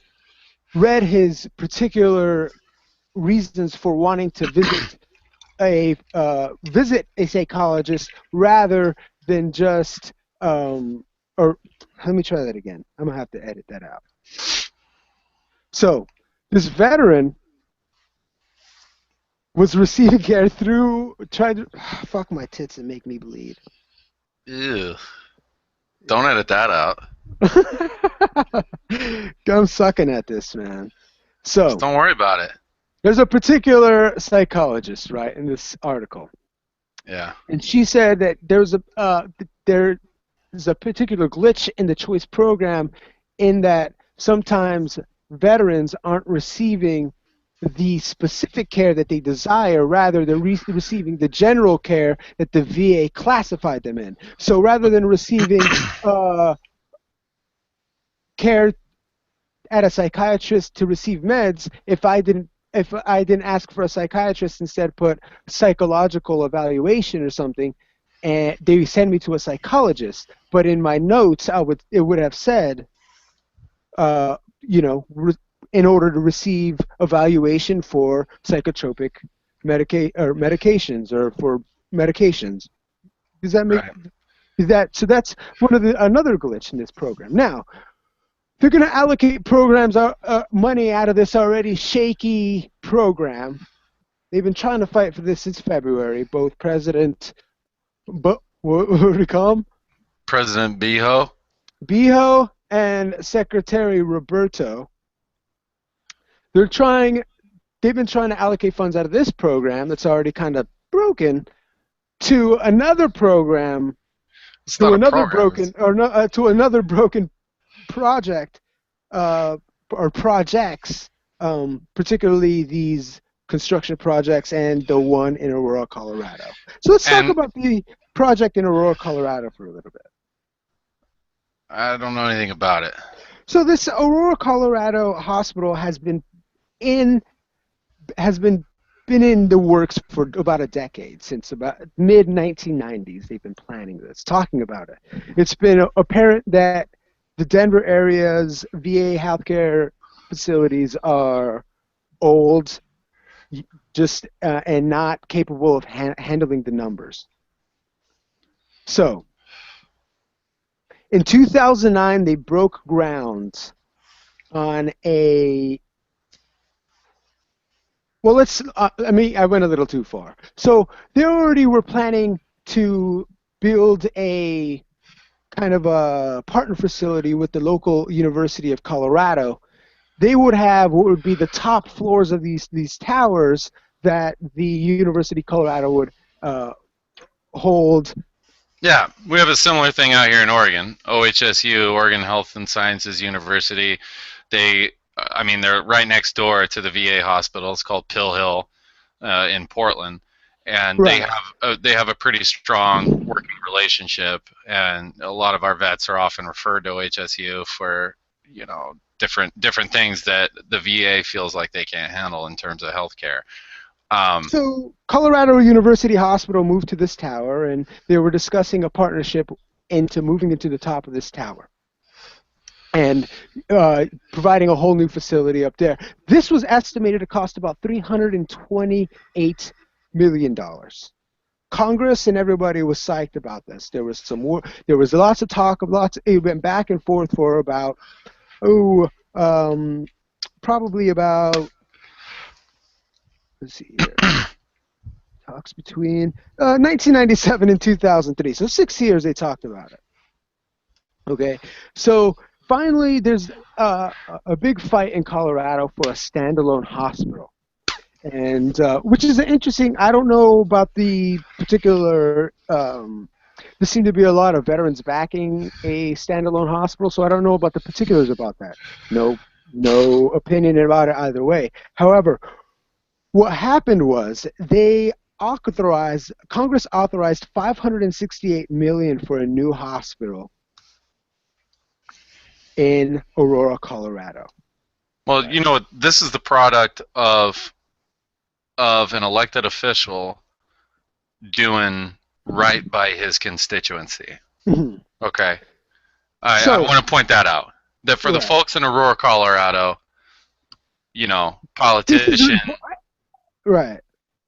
read his particular reasons for wanting to visit a psychologist rather than just or let me try that again. I'm gonna have to edit that out. So this veteran was receiving care through fuck my tits and make me bleed. Ew. Don't edit that out. I'm sucking at this, man. So just don't worry about it. There's a particular psychologist, right, in this article. Yeah. And she said that there's a particular glitch in the choice program, in that sometimes veterans aren't receiving the specific care that they desire, rather than receiving the general care that the VA classified them in. So rather than receiving care at a psychiatrist to receive meds, if I didn't ask for a psychiatrist, instead put psychological evaluation or something, and they send me to a psychologist. But in my notes, it would have said, in order to receive evaluation for psychotropic medications or for medications. Does that make? Right. So that's another glitch in this program. Now, they're going to allocate money out of this already shaky program. They've been trying to fight for this since February. Both what do we call him? President Beho. Beho and Secretary Roberto. They've been trying to allocate funds out of this program that's already kind of broken to another program, to another broken project or projects, particularly these construction projects and the one in Aurora, Colorado. So let's talk about the project in Aurora, Colorado for a little bit. I don't know anything about it. So this Aurora, Colorado hospital has been in the works for about a decade. Since about mid-1990s, they've been planning this, talking about it. It's been apparent that the Denver area's VA healthcare facilities are old, and not capable of handling the numbers. So, in 2009, they broke ground on a. Well, I went a little too far. So they already were planning to build a kind of a partner facility with the local University of Colorado. They would have what would be the top floors of these towers that the University of Colorado would hold. Yeah, we have a similar thing out here in Oregon. OHSU, Oregon Health and Sciences University. They're right next door to the VA hospital. It's called Pill Hill in Portland, and Right. they have a pretty strong working relationship. And a lot of our vets are often referred to OHSU for different things that the VA feels like they can't handle in terms of healthcare. So Colorado University Hospital moved to this tower, and they were discussing a partnership moving into the top of this tower and providing a whole new facility up there. This was estimated to cost about $328 million. Congress and everybody was psyched about this. There was lots of talk it went back and forth for about probably about, let's see here, talks between 1997 and 2003. So 6 years they talked about it. Okay, so finally there's a big fight in Colorado for a standalone hospital, and which is interesting. I don't know about the particular. There seem to be a lot of veterans backing a standalone hospital, so I don't know about the particulars about that. No opinion about it either way. However, what happened was Congress authorized $568 million for a new hospital in Aurora, Colorado. Well, this is the product of an elected official doing right by his constituency. Mm-hmm. Okay. I want to point that out. That for the folks in Aurora, Colorado, politician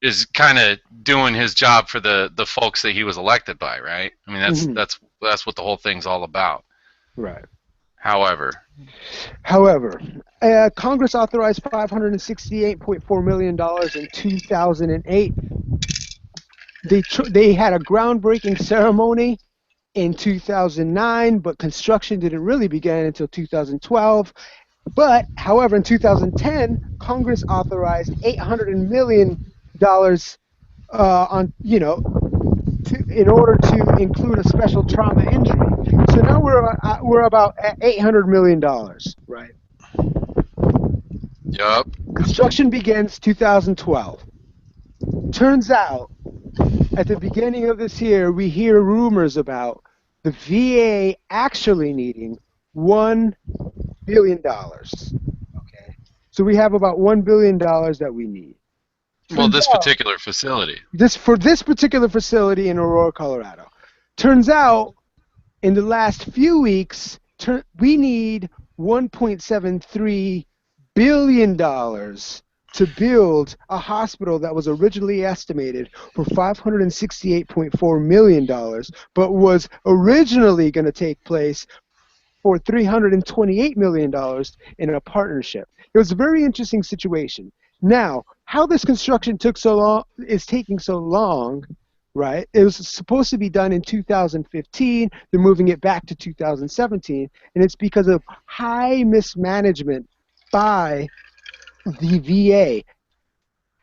is kind of doing his job for the folks that he was elected by, right? I mean, that's what the whole thing's all about. Right. However, Congress authorized $568.4 million in 2008. They had a groundbreaking ceremony in 2009, but construction didn't really begin until 2012. But, however, in 2010, Congress authorized $800 million in order to include a special trauma injury. So now we're about at $800 million, right? Yep. Construction begins 2012. Turns out, at the beginning of this year, we hear rumors about the VA actually needing $1 billion. Okay, so we have about $1 billion that we need. Well, this particular facility. For this particular facility in Aurora, Colorado. Turns out, in the last few weeks, we need $1.73 billion to build a hospital that was originally estimated for $568.4 million, but was originally going to take place for $328 million in a partnership. It was a very interesting situation. Now, how this construction took so long is taking so long, right? It was supposed to be done in 2015. They're moving it back to 2017, and it's because of high mismanagement by the VA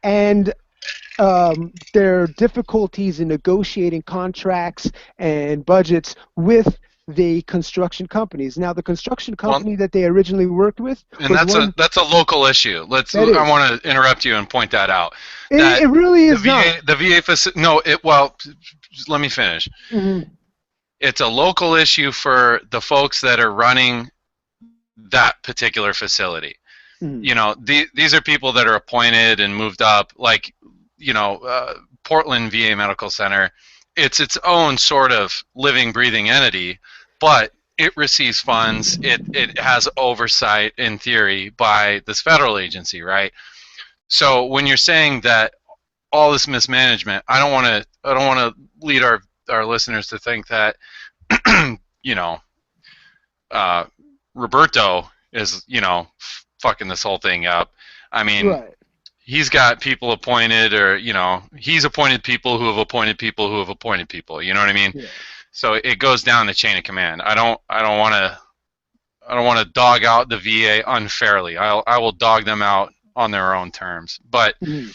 and their difficulties in negotiating contracts and budgets with the construction companies. Now, the construction Well, company that they originally worked with and was that's one a local issue. that I is. want to interrupt you and point that out. It That really is not. The VA facility. No, well, let me finish. Mhm. It's a local issue for the folks that are running that particular facility. Mhm. You know, these are people that are appointed and moved up, like, Portland VA Medical Center. It's its own sort of living, breathing entity, but it receives funds. It has oversight in theory by this federal agency, right? So when you're saying that all this mismanagement, I don't want to lead our listeners to think that you know uh, Roberto is fucking this whole thing up. I mean, Right. he's got people appointed, or he's appointed people who have appointed people who have appointed people. You know what I mean? Yeah. So it goes down the chain of command. I don't want to dog out the VA unfairly. I will dog them out on their own terms. But Mhm.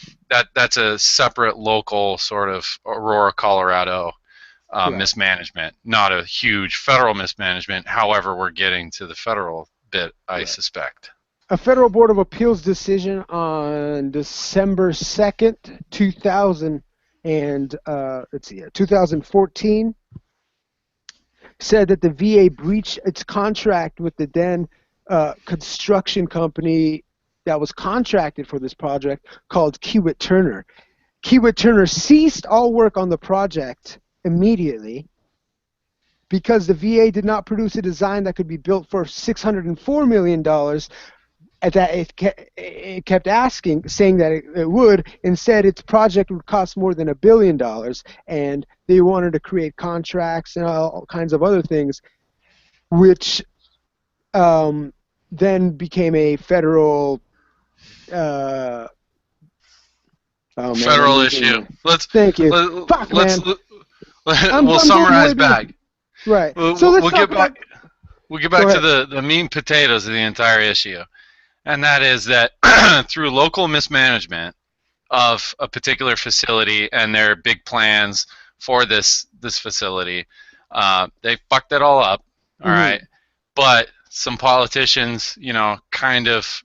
that's a separate local sort of Aurora, Colorado Right. mismanagement, not a huge federal mismanagement. However, we're getting to the federal bit, I Right. suspect. A federal board of appeals decision on December 2nd, 2000 and 2014 said that the VA breached its contract with the then construction company that was contracted for this project called Kiewit Turner. Kiewit Turner ceased all work on the project immediately because the VA did not produce a design that could be built for $604 million at that it kept saying that it would. Instead, its project would cost more than $1 billion, and they wanted to create contracts and all kinds of other things, which then became a federal. Oh man, I'm Federal losing issue. my. Thank you. Fuck, Let's man. we'll I'm going way summarize back. beyond. Right. So let's We'll talk get about. back. We'll get Go back to ahead. the meat and potatoes of the entire issue, and that is that through local mismanagement of a particular facility and their big plans for this facility, they fucked it all up. All Mm-hmm. right, but some politicians, kind of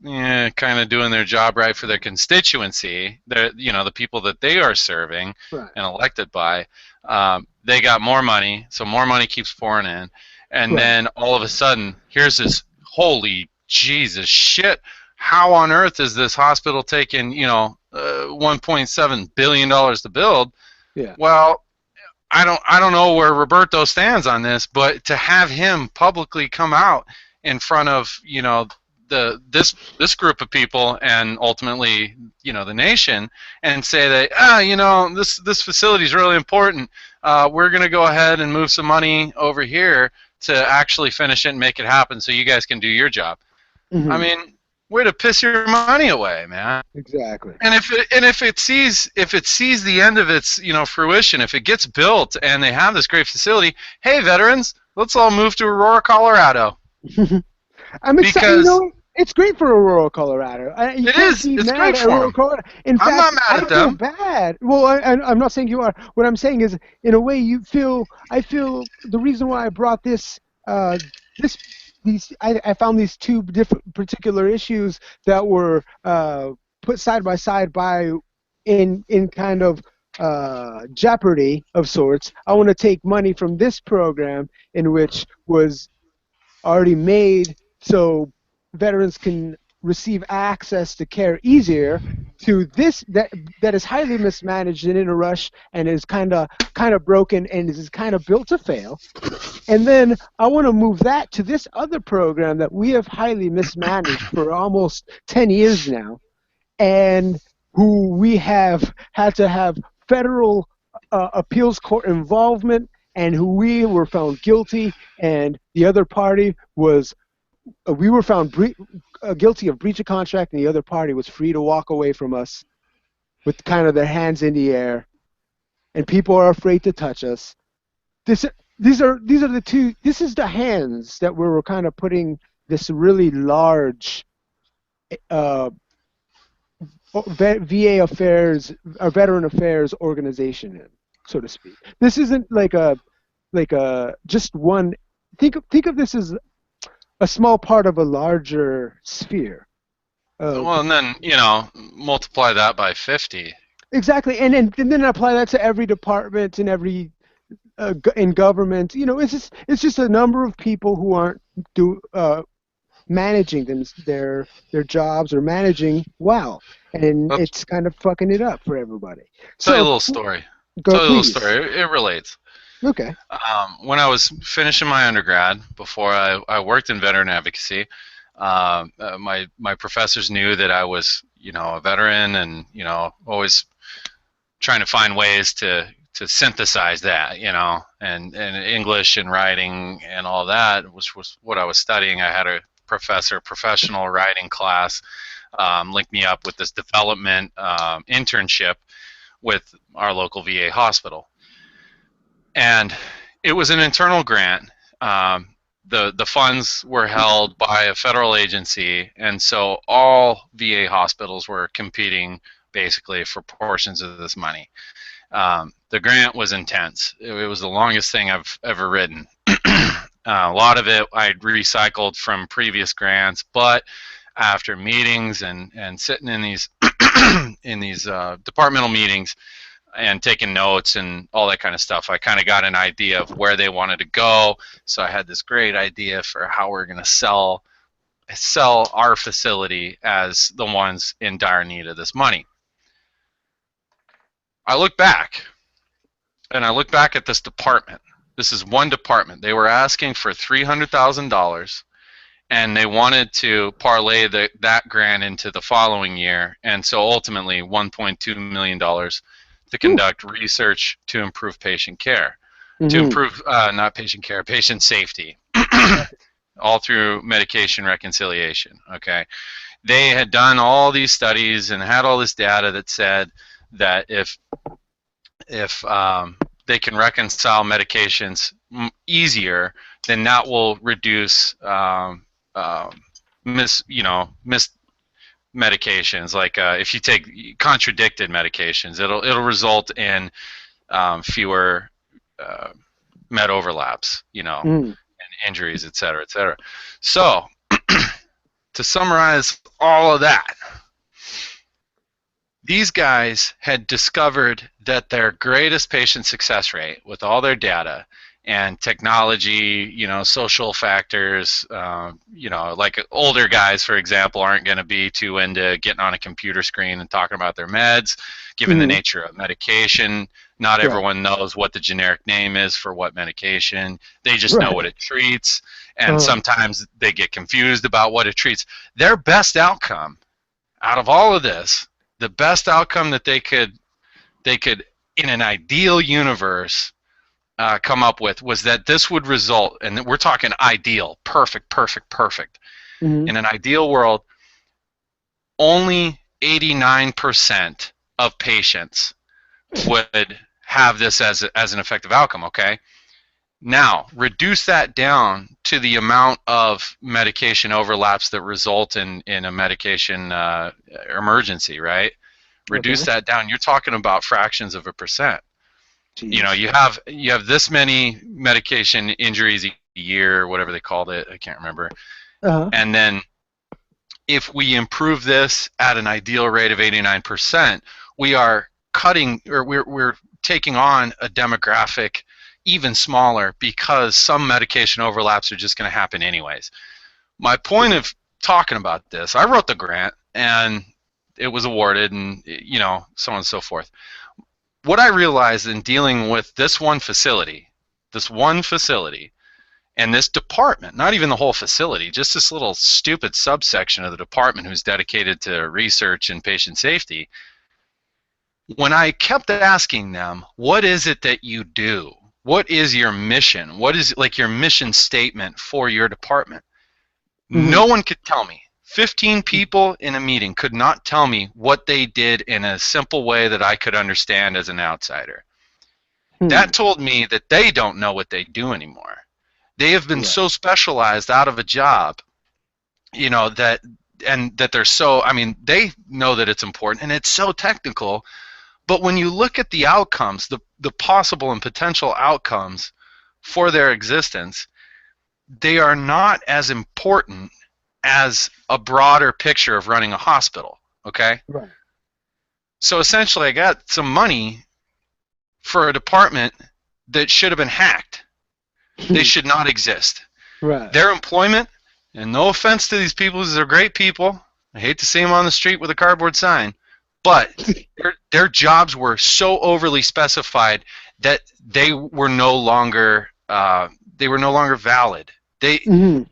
doing their job right for their constituency, the people that they are serving Right. and elected by, they got more money, so more money keeps pouring in, and Right. then all of a sudden, here's this holy Jesus shit. How on earth is this hospital taking, $1.7 billion to build? Yeah. Well, I don't know where Roberto stands on this, but to have him publicly come out in front of this group of people and ultimately the nation and say that this facility is really important. We're going to go ahead and move some money over here to actually finish it and make it happen so you guys can do your job. Mm-hmm. I mean, way to piss your money away, man. Exactly. And if it sees the end of its fruition, if it gets built and they have this great facility, hey veterans, let's all move to Aurora, Colorado. I'm excited. Because It's great for Aurora, Colorado. You it can't is. be It's mad great at for Aurora, them. Colorado. In I'm fact, not mad I at don't feel them. bad. Well, I'm not saying you are. What I'm saying is, in a way, I feel the reason why I brought this, I found these two different particular issues that were put side by side in kind of jeopardy of sorts. I want to take money from this program in which was already made so veterans can receive access to care easier to this that is highly mismanaged and in a rush and is kind of broken and is kind of built to fail. And then I want to move that to this other program that we have highly mismanaged for almost 10 years now, and who we have had to have federal appeals court involvement, and who we were found guilty, and the other party was we were found guilty of breach of contract, and the other party was free to walk away from us with kind of their hands in the air, and people are afraid to touch us. This, these are the two. This is the hands that we were kind of putting this really large uh, VA affairs or veteran affairs organization in, so to speak. This isn't like a just one. Think of this as a small part of a larger sphere. Well, and then multiply that by 50. Exactly, and then apply that to every department and every in government. It's just a number of people who aren't managing their jobs or managing well, and I'll it's kind of fucking it up for everybody. tell you a So little story. go, Tell you a little please. story. It relates. Okay. When I was finishing my undergrad, before I worked in veteran advocacy, my professors knew that I was, a veteran, and always trying to find ways to synthesize that, and English and writing and all that, which was what I was studying. I had a professional writing class, linked me up with this development internship with our local VA hospital. And it was an internal grant. The funds were held by a federal agency, and so all VA hospitals were competing basically for portions of this money. The grant was intense. It was the longest thing I've ever written. A lot of it I'd recycled from previous grants, but after meetings and sitting in these in these departmental meetings and taking notes and all that kind of stuff, I kind of got an idea of where they wanted to go. So I had this great idea for how we're going to sell our facility as the ones in dire need of this money. I look back at this department. This is one department. They were asking for $300,000, and they wanted to parlay that grant into the following year, and so ultimately $1.2 million to conduct research to improve patient care, to improve not patient care, patient safety, all through medication reconciliation. Okay, they had done all these studies and had all this data that said that if they can reconcile medications easier, then that will reduce missed medications. Like if you take contradicted medications, it'll result in fewer med overlaps, and injuries, et cetera, et cetera. So to summarize all of that, these guys had discovered that their greatest patient success rate with all their data and technology, social factors, like older guys, for example, aren't going to be too into getting on a computer screen and talking about their meds, given the nature of medication. Not everyone knows what the generic name is for what medication. They just know what it treats, and sometimes they get confused about what it treats. Their best outcome out of all of this, the best outcome that they could in an ideal universe come up with, was that this would result, and we're talking ideal, perfect. In an ideal world, only 89% of patients would have this as an effective outcome. Okay, now reduce that down to the amount of medication overlaps that result in a medication emergency, right? Reduce that down. You're talking about fractions of a percent. Jeez. You have this many medication injuries a year, whatever they called it, I can't remember. And then if we improve this at an ideal rate of 89%, we are cutting, or we're taking on a demographic even smaller, because some medication overlaps are just going to happen anyways. My point of talking about this, I wrote the grant and it was awarded, and so on and so forth. What I realized in dealing with this one facility And this department, not even the whole facility, just this little stupid subsection of the department who's dedicated to research and patient safety, when I kept asking them, what is it that you do? What is your mission? What is like your mission statement for your department? Mm-hmm. No one could tell me. 15 people in a meeting could not tell me what they did in a simple way that I could understand as an outsider. Hmm. That told me that they don't know what they do anymore. They have been Right. so specialized out of a job, that and that they're so, I mean, they know that it's important and it's so technical, but when you look at the outcomes, the possible and potential outcomes for their existence, they are not as important as a broader picture of running a hospital, okay? Right. So essentially I got some money for a department that should have been hacked. They should not exist. Right. Their employment, and no offense to these people, these are great people. I hate to see them on the street with a cardboard sign, but their jobs were so overly specified that they were no longer valid. They, Mm-hmm.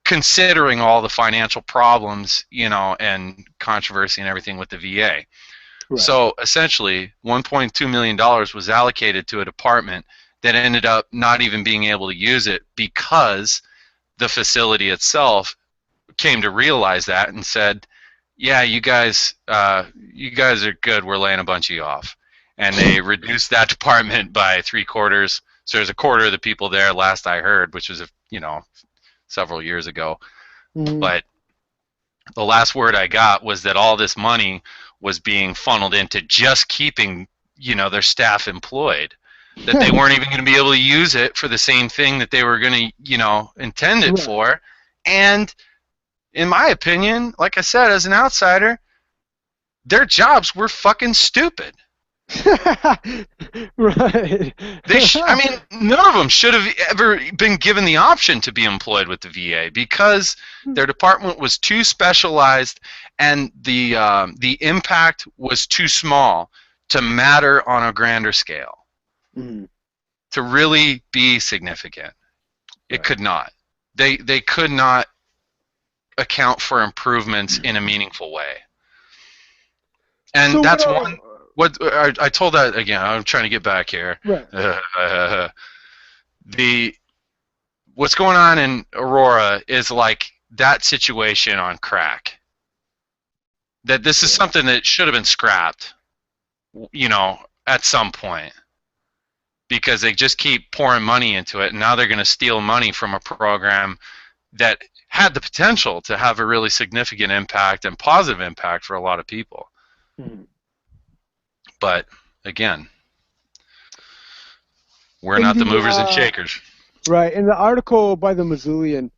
considering all the financial problems, and controversy and everything with the VA. Right. So essentially, $1.2 million was allocated to a department that ended up not even being able to use it because the facility itself came to realize that and said, "Yeah, you guys are good. We're laying a bunch of you off," and they reduced that department by 3/4. So there's a quarter of the people there, last I heard, which was several years ago. Mm-hmm. But the last word I got was that all this money was being funneled into just keeping their staff employed, that they weren't even going to be able to use it for the same thing that they were going to intend it Right. for. And in my opinion, like I said, as an outsider, their jobs were fucking stupid. Right. I mean, none of them should have ever been given the option to be employed with the VA because their department was too specialized and the impact was too small to matter on a grander scale, Mhm. to really be significant. It Right. could not. They could not account for improvements in a meaningful way. And So that's one. What I told that again. I'm trying to get back here. right. The what's going on in Aurora is like that situation on crack. That this is Yeah. something that should have been scrapped, at some point, because they just keep pouring money into it, and now they're going to steal money from a program that had the potential to have a really significant impact and positive impact for a lot of people. Mhm. But again, we're In not the the movers and shakers. right, in the article by the Missoulian,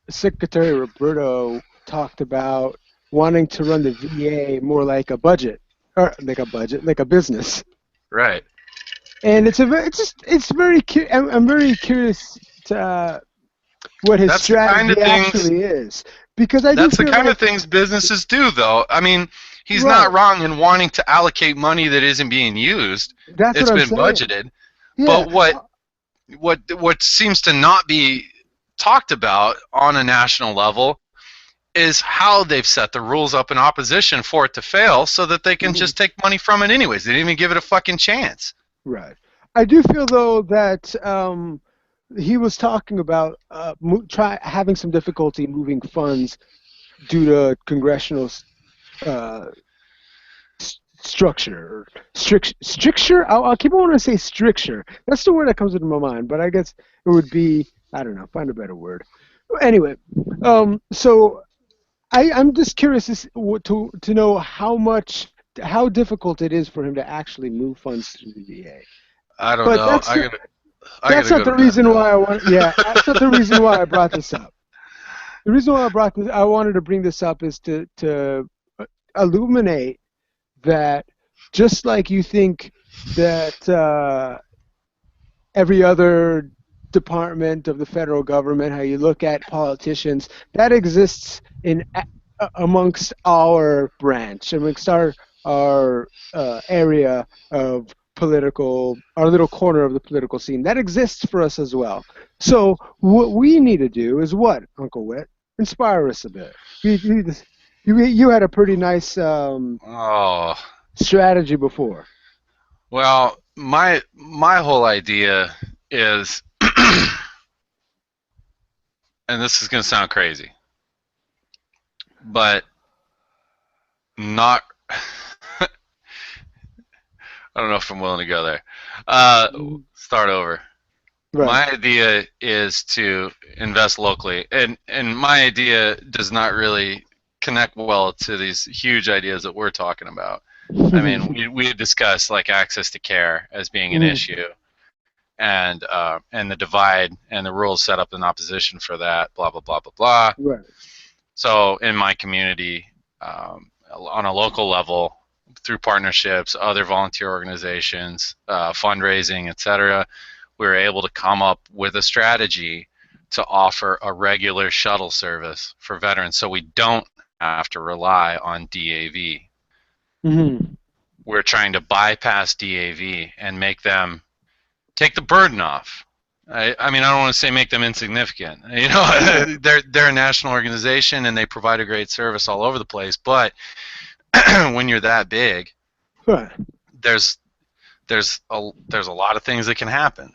Secretary Roberto talked about wanting to run the VA more like a budget, or like a business. Right. And it's very I'm very curious to what his That's the kind of strategy things. actually is, because I do That's the feel kind of like things businesses do, though. I mean, he's right. not wrong in wanting to allocate money that isn't being used. That's what It's I'm been saying. budgeted. Yeah. But what seems to not be talked about on a national level is how they've set the rules up in opposition for it to fail so that they can Mhm. just take money from it anyways. They didn't even give it a fucking chance. Right. I do feel though that he was talking about having some difficulty moving funds due to congressional uh, structure, stricture. I'll keep on wanting to say stricture. That's the word that comes into my mind, but I guess it would be, I don't know, find a better word. Anyway, so I'm just curious to know how difficult it is for him to actually move funds through the VA. I don't But know. I that's gotta not go to the bed reason now. why I want. Yeah, that's not the reason why I brought this up. The reason why I wanted to bring this up is to illuminate that just like you think that every other department of the federal government, how you look at politicians, that exists in amongst our branch, amongst our area of our little corner of the political scene. That exists for us as well. So what we need to do is what, Uncle Whit? Inspire us a bit. You had a pretty nice Oh, strategy before. well, my whole idea is, and this is going to sound crazy, but not. I don't know if I'm willing to go there. Start over. Right. My idea is to invest locally, and my idea does not really connect well to these huge ideas that we're talking about. I mean, we discussed like access to care as being an issue, and the divide and the rules set up in opposition for that. Blah blah blah blah blah. Right. So in my community, on a local level, through partnerships, other volunteer organizations, fundraising, etc., we were able to come up with a strategy to offer a regular shuttle service for veterans so we don't have to rely on DAV. Mm-hmm. We're trying to bypass DAV and make them take the burden off. I mean, I don't want to say make them insignificant. You know, they're a national organization and they provide a great service all over the place. But when you're that big, Right. there's a lot of things that can happen.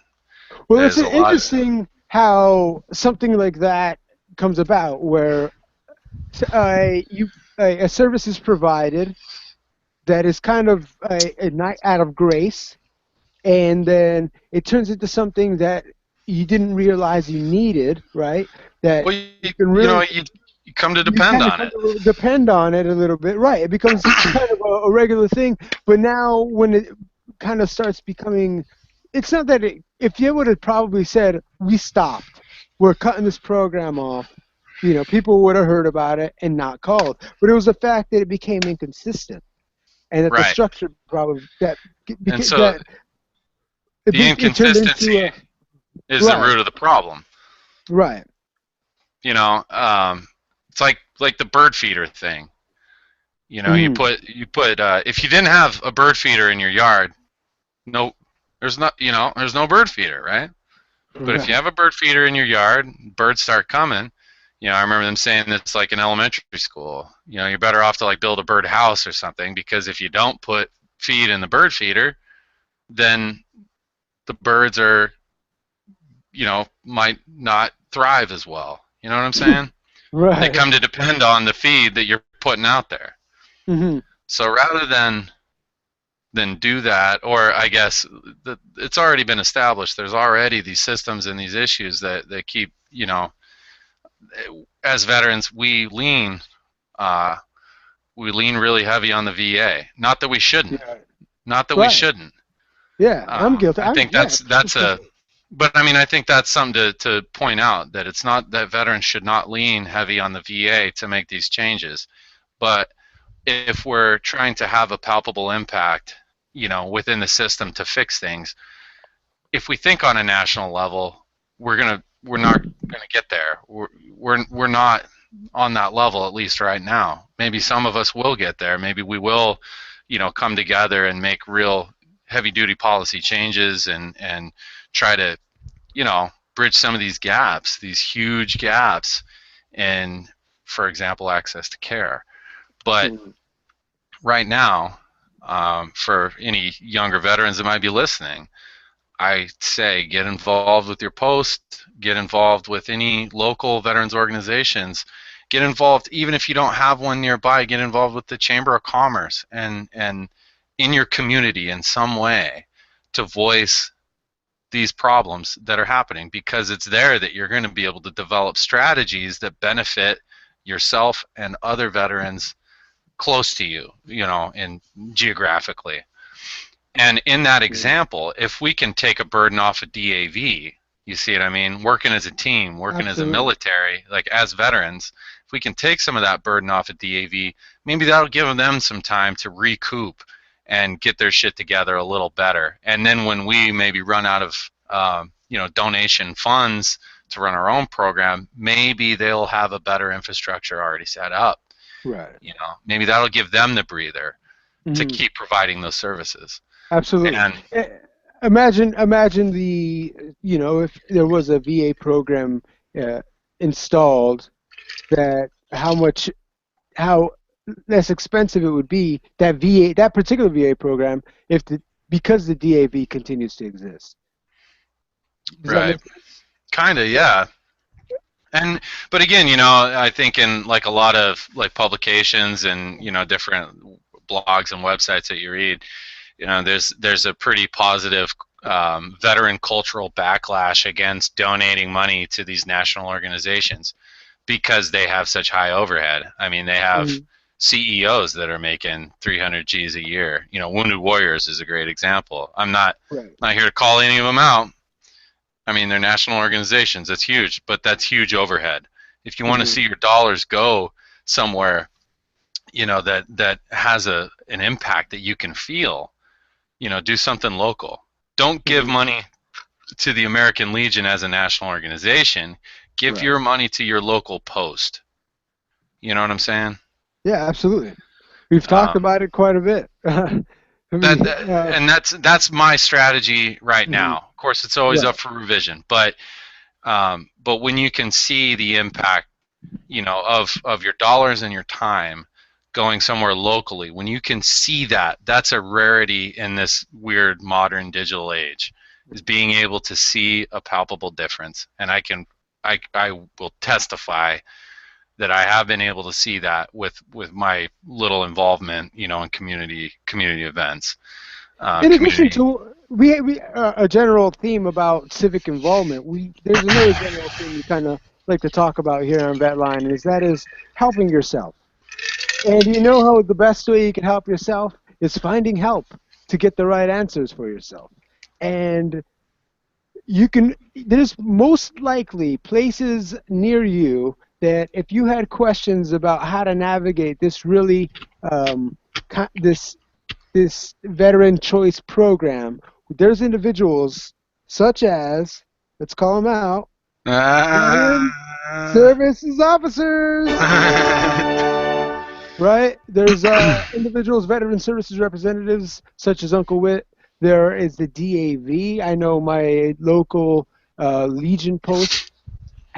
Well, it's There's a lot. interesting how something like that comes about, where a service is provided that is kind of a night out of grace, and then it turns into something that you didn't realize you needed, right? That Well, you can really you come to you depend kind of on come it. to depend on it a little bit, right? It becomes kind of a regular thing. But now, when it kind of starts becoming, it's not that if you would have probably said, "We stopped, we're cutting this program off," people would have heard about it and not called. But it was the fact that it became inconsistent, and that the Right. structure probably And so the it turned inconsistency into a is the right, root of the problem. right, You know, it's like the bird feeder thing. You know, mm, if you didn't have a bird feeder in your yard, no, there's no bird feeder, right? But if you right, have a bird feeder in your yard, birds start coming. You know, I remember them saying it's like in elementary school. You know, you're better off to like build a bird house or something, because if you don't put feed in the bird feeder, then the birds are, might not thrive as well. You know what I'm saying? They right, come to depend on the feed that you're putting out there. mm-hmm, So rather than do that, or I guess it's already been established. There's already these systems and these issues that keep, as veterans, we lean really heavy on the VA. Not that we shouldn't. yeah, Not that we right, shouldn't. yeah. I'm guilty. I think Yeah, but I mean, I think that's something to point out, that it's not that veterans should not lean heavy on the VA to make these changes, but if we're trying to have a palpable impact, within the system to fix things, if we think on a national level, we're not gonna get there. We're not on that level, at least right now. Maybe some of us will get there. Maybe we will, come together and make real heavy duty policy changes and try to, bridge some of these gaps, these huge gaps in, for example, access to care. But right now, for any younger veterans that might be listening, I say get involved with your post, get involved with any local veterans organizations, get involved even if you don't have one nearby, get involved with the Chamber of Commerce and in your community in some way to voice these problems that are happening, because it's there that you're going to be able to develop strategies that benefit yourself and other veterans close to you, and geographically. And in that example, if we can take a burden off of DAV, you see what I mean? Working as a team, working as a absolutely. military, like as veterans, if we can take some of that burden off of DAV, maybe that'll give them some time to recoup and get their shit together a little better. And then when we maybe run out of, donation funds to run our own program, maybe they'll have a better infrastructure already set up. Right. Maybe that'll give them the breather to Mm-hmm. keep providing those services. Absolutely. And Imagine the, if there was a VA program uh, installed, that how less expensive it would be, that particular VA program, if because the DAV continues to exist. Does that right, make sense? kind of, Yeah. yeah. And but again, I think in like a lot of like publications and different blogs and websites that you read, there's a pretty positive veteran cultural backlash against donating money to these national organizations because they have such high overhead. I mean, they have Mhm. CEOs that are making 300 G's a year. Wounded Warriors is a great example. I'm Right. not here to call any of them out. I mean, they're national organizations. That's huge, but that's huge overhead. If you want to Hmm. see your dollars go somewhere, that has an impact that you can feel, do something local. Don't give Hmm. money to the American Legion as a national organization. Give Right. your money to your local post. You know what I'm saying? Yeah, absolutely. We've talked Um, about it quite a bit. I that mean, and that's my strategy right mhm. now. Of course, it's always up Right. for revision, but when you can see the impact, of your dollars and your time going somewhere locally, when you can see that, that's a rarity in this weird modern digital age, is being able to see a palpable difference. And I will testify that I have been able to see that with my little involvement, in community events, In addition community. to we a general theme about civic involvement, we there's another general theme we kind of like to talk about here on VetLine, is helping yourself. And you know how the best way you can help yourself is finding help to get the right answers for yourself. And there's most likely places near you that if you had questions about how to navigate this really um, this veteran choice program, there's individuals such as, let's call them out, veteran Ah. services officers, right? There's individuals, veteran services representatives, such as Uncle Whit. There is the DAV. I know my local Legion post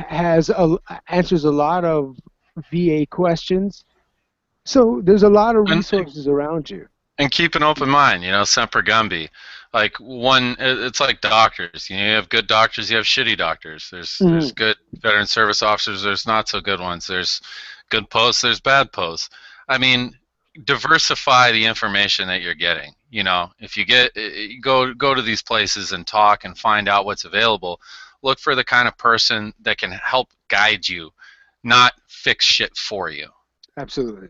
answers a lot of VA questions. So there's a lot of and resources around you. and keep an open mind, semper gumby. Like it's like doctors. You have good doctors, you have shitty doctors. There's Mhm. good veteran service officers, there's not so good ones. There's good posts, there's bad posts. I mean, diversify the information that you're getting. If you go to these places and talk and find out what's available, look for the kind of person that can help guide you, not fix shit for you. Absolutely.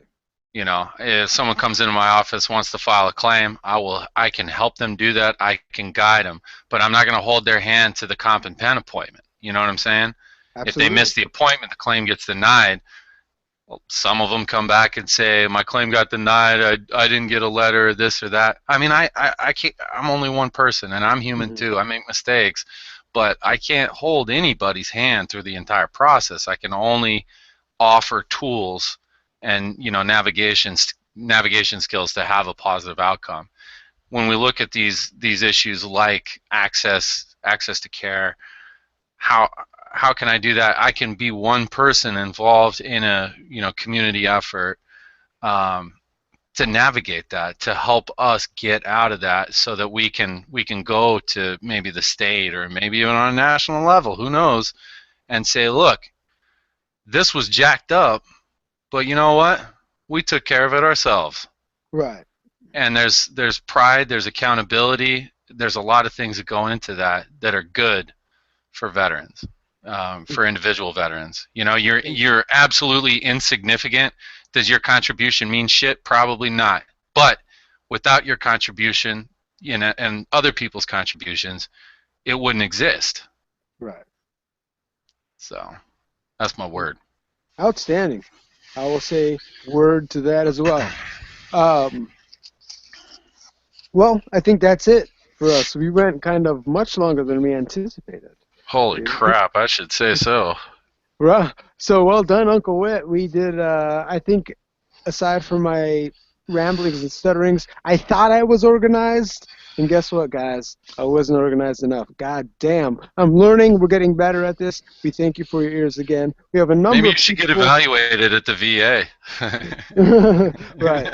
If someone comes into my office, wants to file a claim, I can help them do that. I can guide them, but I'm not going to hold their hand to the comp and pen appointment. You know what I'm saying? If they Absolutely. miss the appointment, the claim gets denied. Well, some of them come back and say my claim got denied. I didn't get a letter, this or that. I mean, I can't. I'm only one person, and I'm human Hmm. too. I make mistakes, but I can't hold anybody's hand through the entire process. I can only offer tools and navigation skills to have a positive outcome. When we look at these issues like access to care, how how can I do that? I can be one person involved in a community effort, um, to navigate that, to help us get out of that, so that we can go to maybe the state or maybe even on a national level, who knows, and say, look, this was jacked up, but you know what? We took care of it ourselves. Right. And there's pride, there's accountability, there's a lot of things that go into that are good for veterans, for individual veterans. You're absolutely insignificant. Does your contribution mean shit? Probably not. But without your contribution, and other people's contributions, it wouldn't exist. Right. So that's my word. Outstanding. I will say word to that as well. Um, well, I think that's it for us. We went kind of much longer than we anticipated. Holy crap! I should say so. Right. So well done, Uncle Wit. We did, I think, aside from my ramblings and stutterings, I thought I was organized. And guess what, guys? I wasn't organized enough. God damn. I'm learning. We're getting better at this. We thank you for your ears again. We have a number Maybe you of should get people. evaluated at the VA. Right.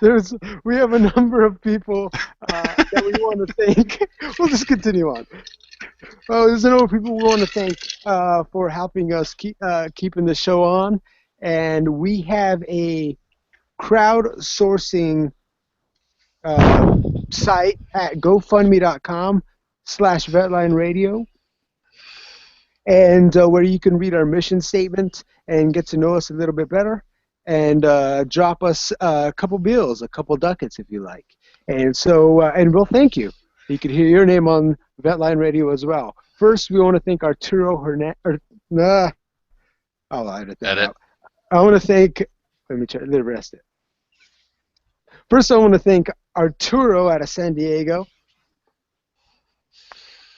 There's, we have a number of people that we want to thank. We'll just continue on. Oh, there's a number of people we want to thank for helping us keeping the show on. And we have a crowdsourcing site at gofundme.com/VetLine Radio, and where you can read our mission statement and get to know us a little bit better, and drop us a couple bills, a couple ducats if you like. And so, and we'll thank you. You can hear your name on VetLine Radio as well. First, we want to thank Arturo Hernandez. I'll edit that out. I want to thank. Let me try to rest it. First, I want to thank Arturo out of San Diego.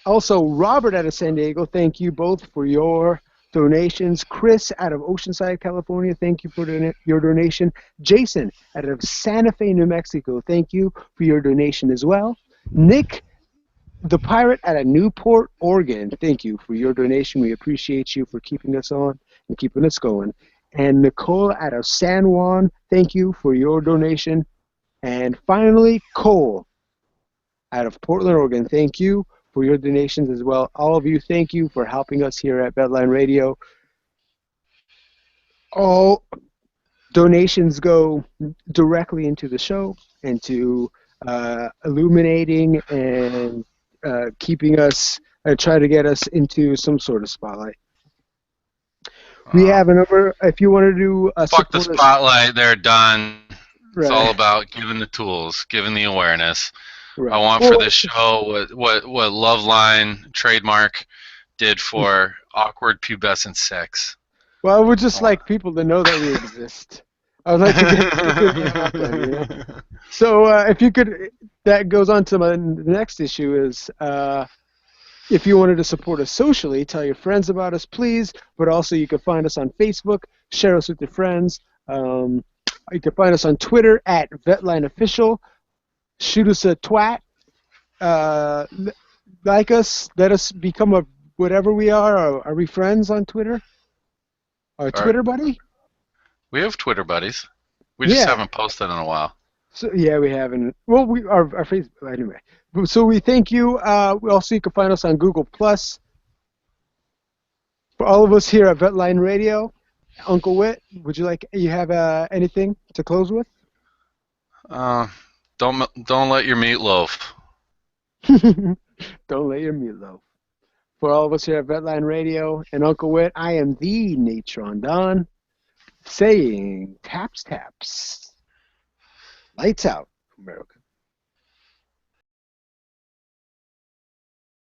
Also, Robert out of San Diego, thank you both for your donations. Chris out of Oceanside, California, thank you for your donation. Jason out of Santa Fe, New Mexico, thank you for your donation as well. Nick, the pirate out of Newport, Oregon, thank you for your donation. We appreciate you for keeping us on and keeping us going. And Nicole out of San Juan, thank you for your donation. And finally, Cole out of Portland, Oregon, thank you for your donations as well. All of you, thank you for helping us here at VetLine Radio. All donations go directly into the show and to illuminating and keeping us, try to get us into some sort of spotlight. We have a number, if you want to do a fuck the spotlight, they're done. Right. It's all about giving the tools, giving the awareness. Right. I want for this show what Loveline trademark did for awkward pubescent sex. Well, I would just like people to know that we exist. I would like to get it out there, you know? So if you could, that goes on to the next issue is if you wanted to support us socially, tell your friends about us, please. But also you can find us on Facebook, share us with your friends. You can find us on Twitter at VetLineOfficial. Shoot us a twat. Like us. Let us become whatever we are. Are we friends on Twitter? Our Twitter buddy? We have Twitter buddies. We just haven't posted in a while. So yeah, we haven't. Well, our Facebook anyway. So we thank you. Also, you can find us on Google Plus. For all of us here at VetLine Radio, Uncle Whit, would you have anything to close with? Don't let your meat loaf. Don't let your meat loaf. For all of us here at VetLine Radio and Uncle Whit, I am the Natron Don, saying taps taps. Lights out, America.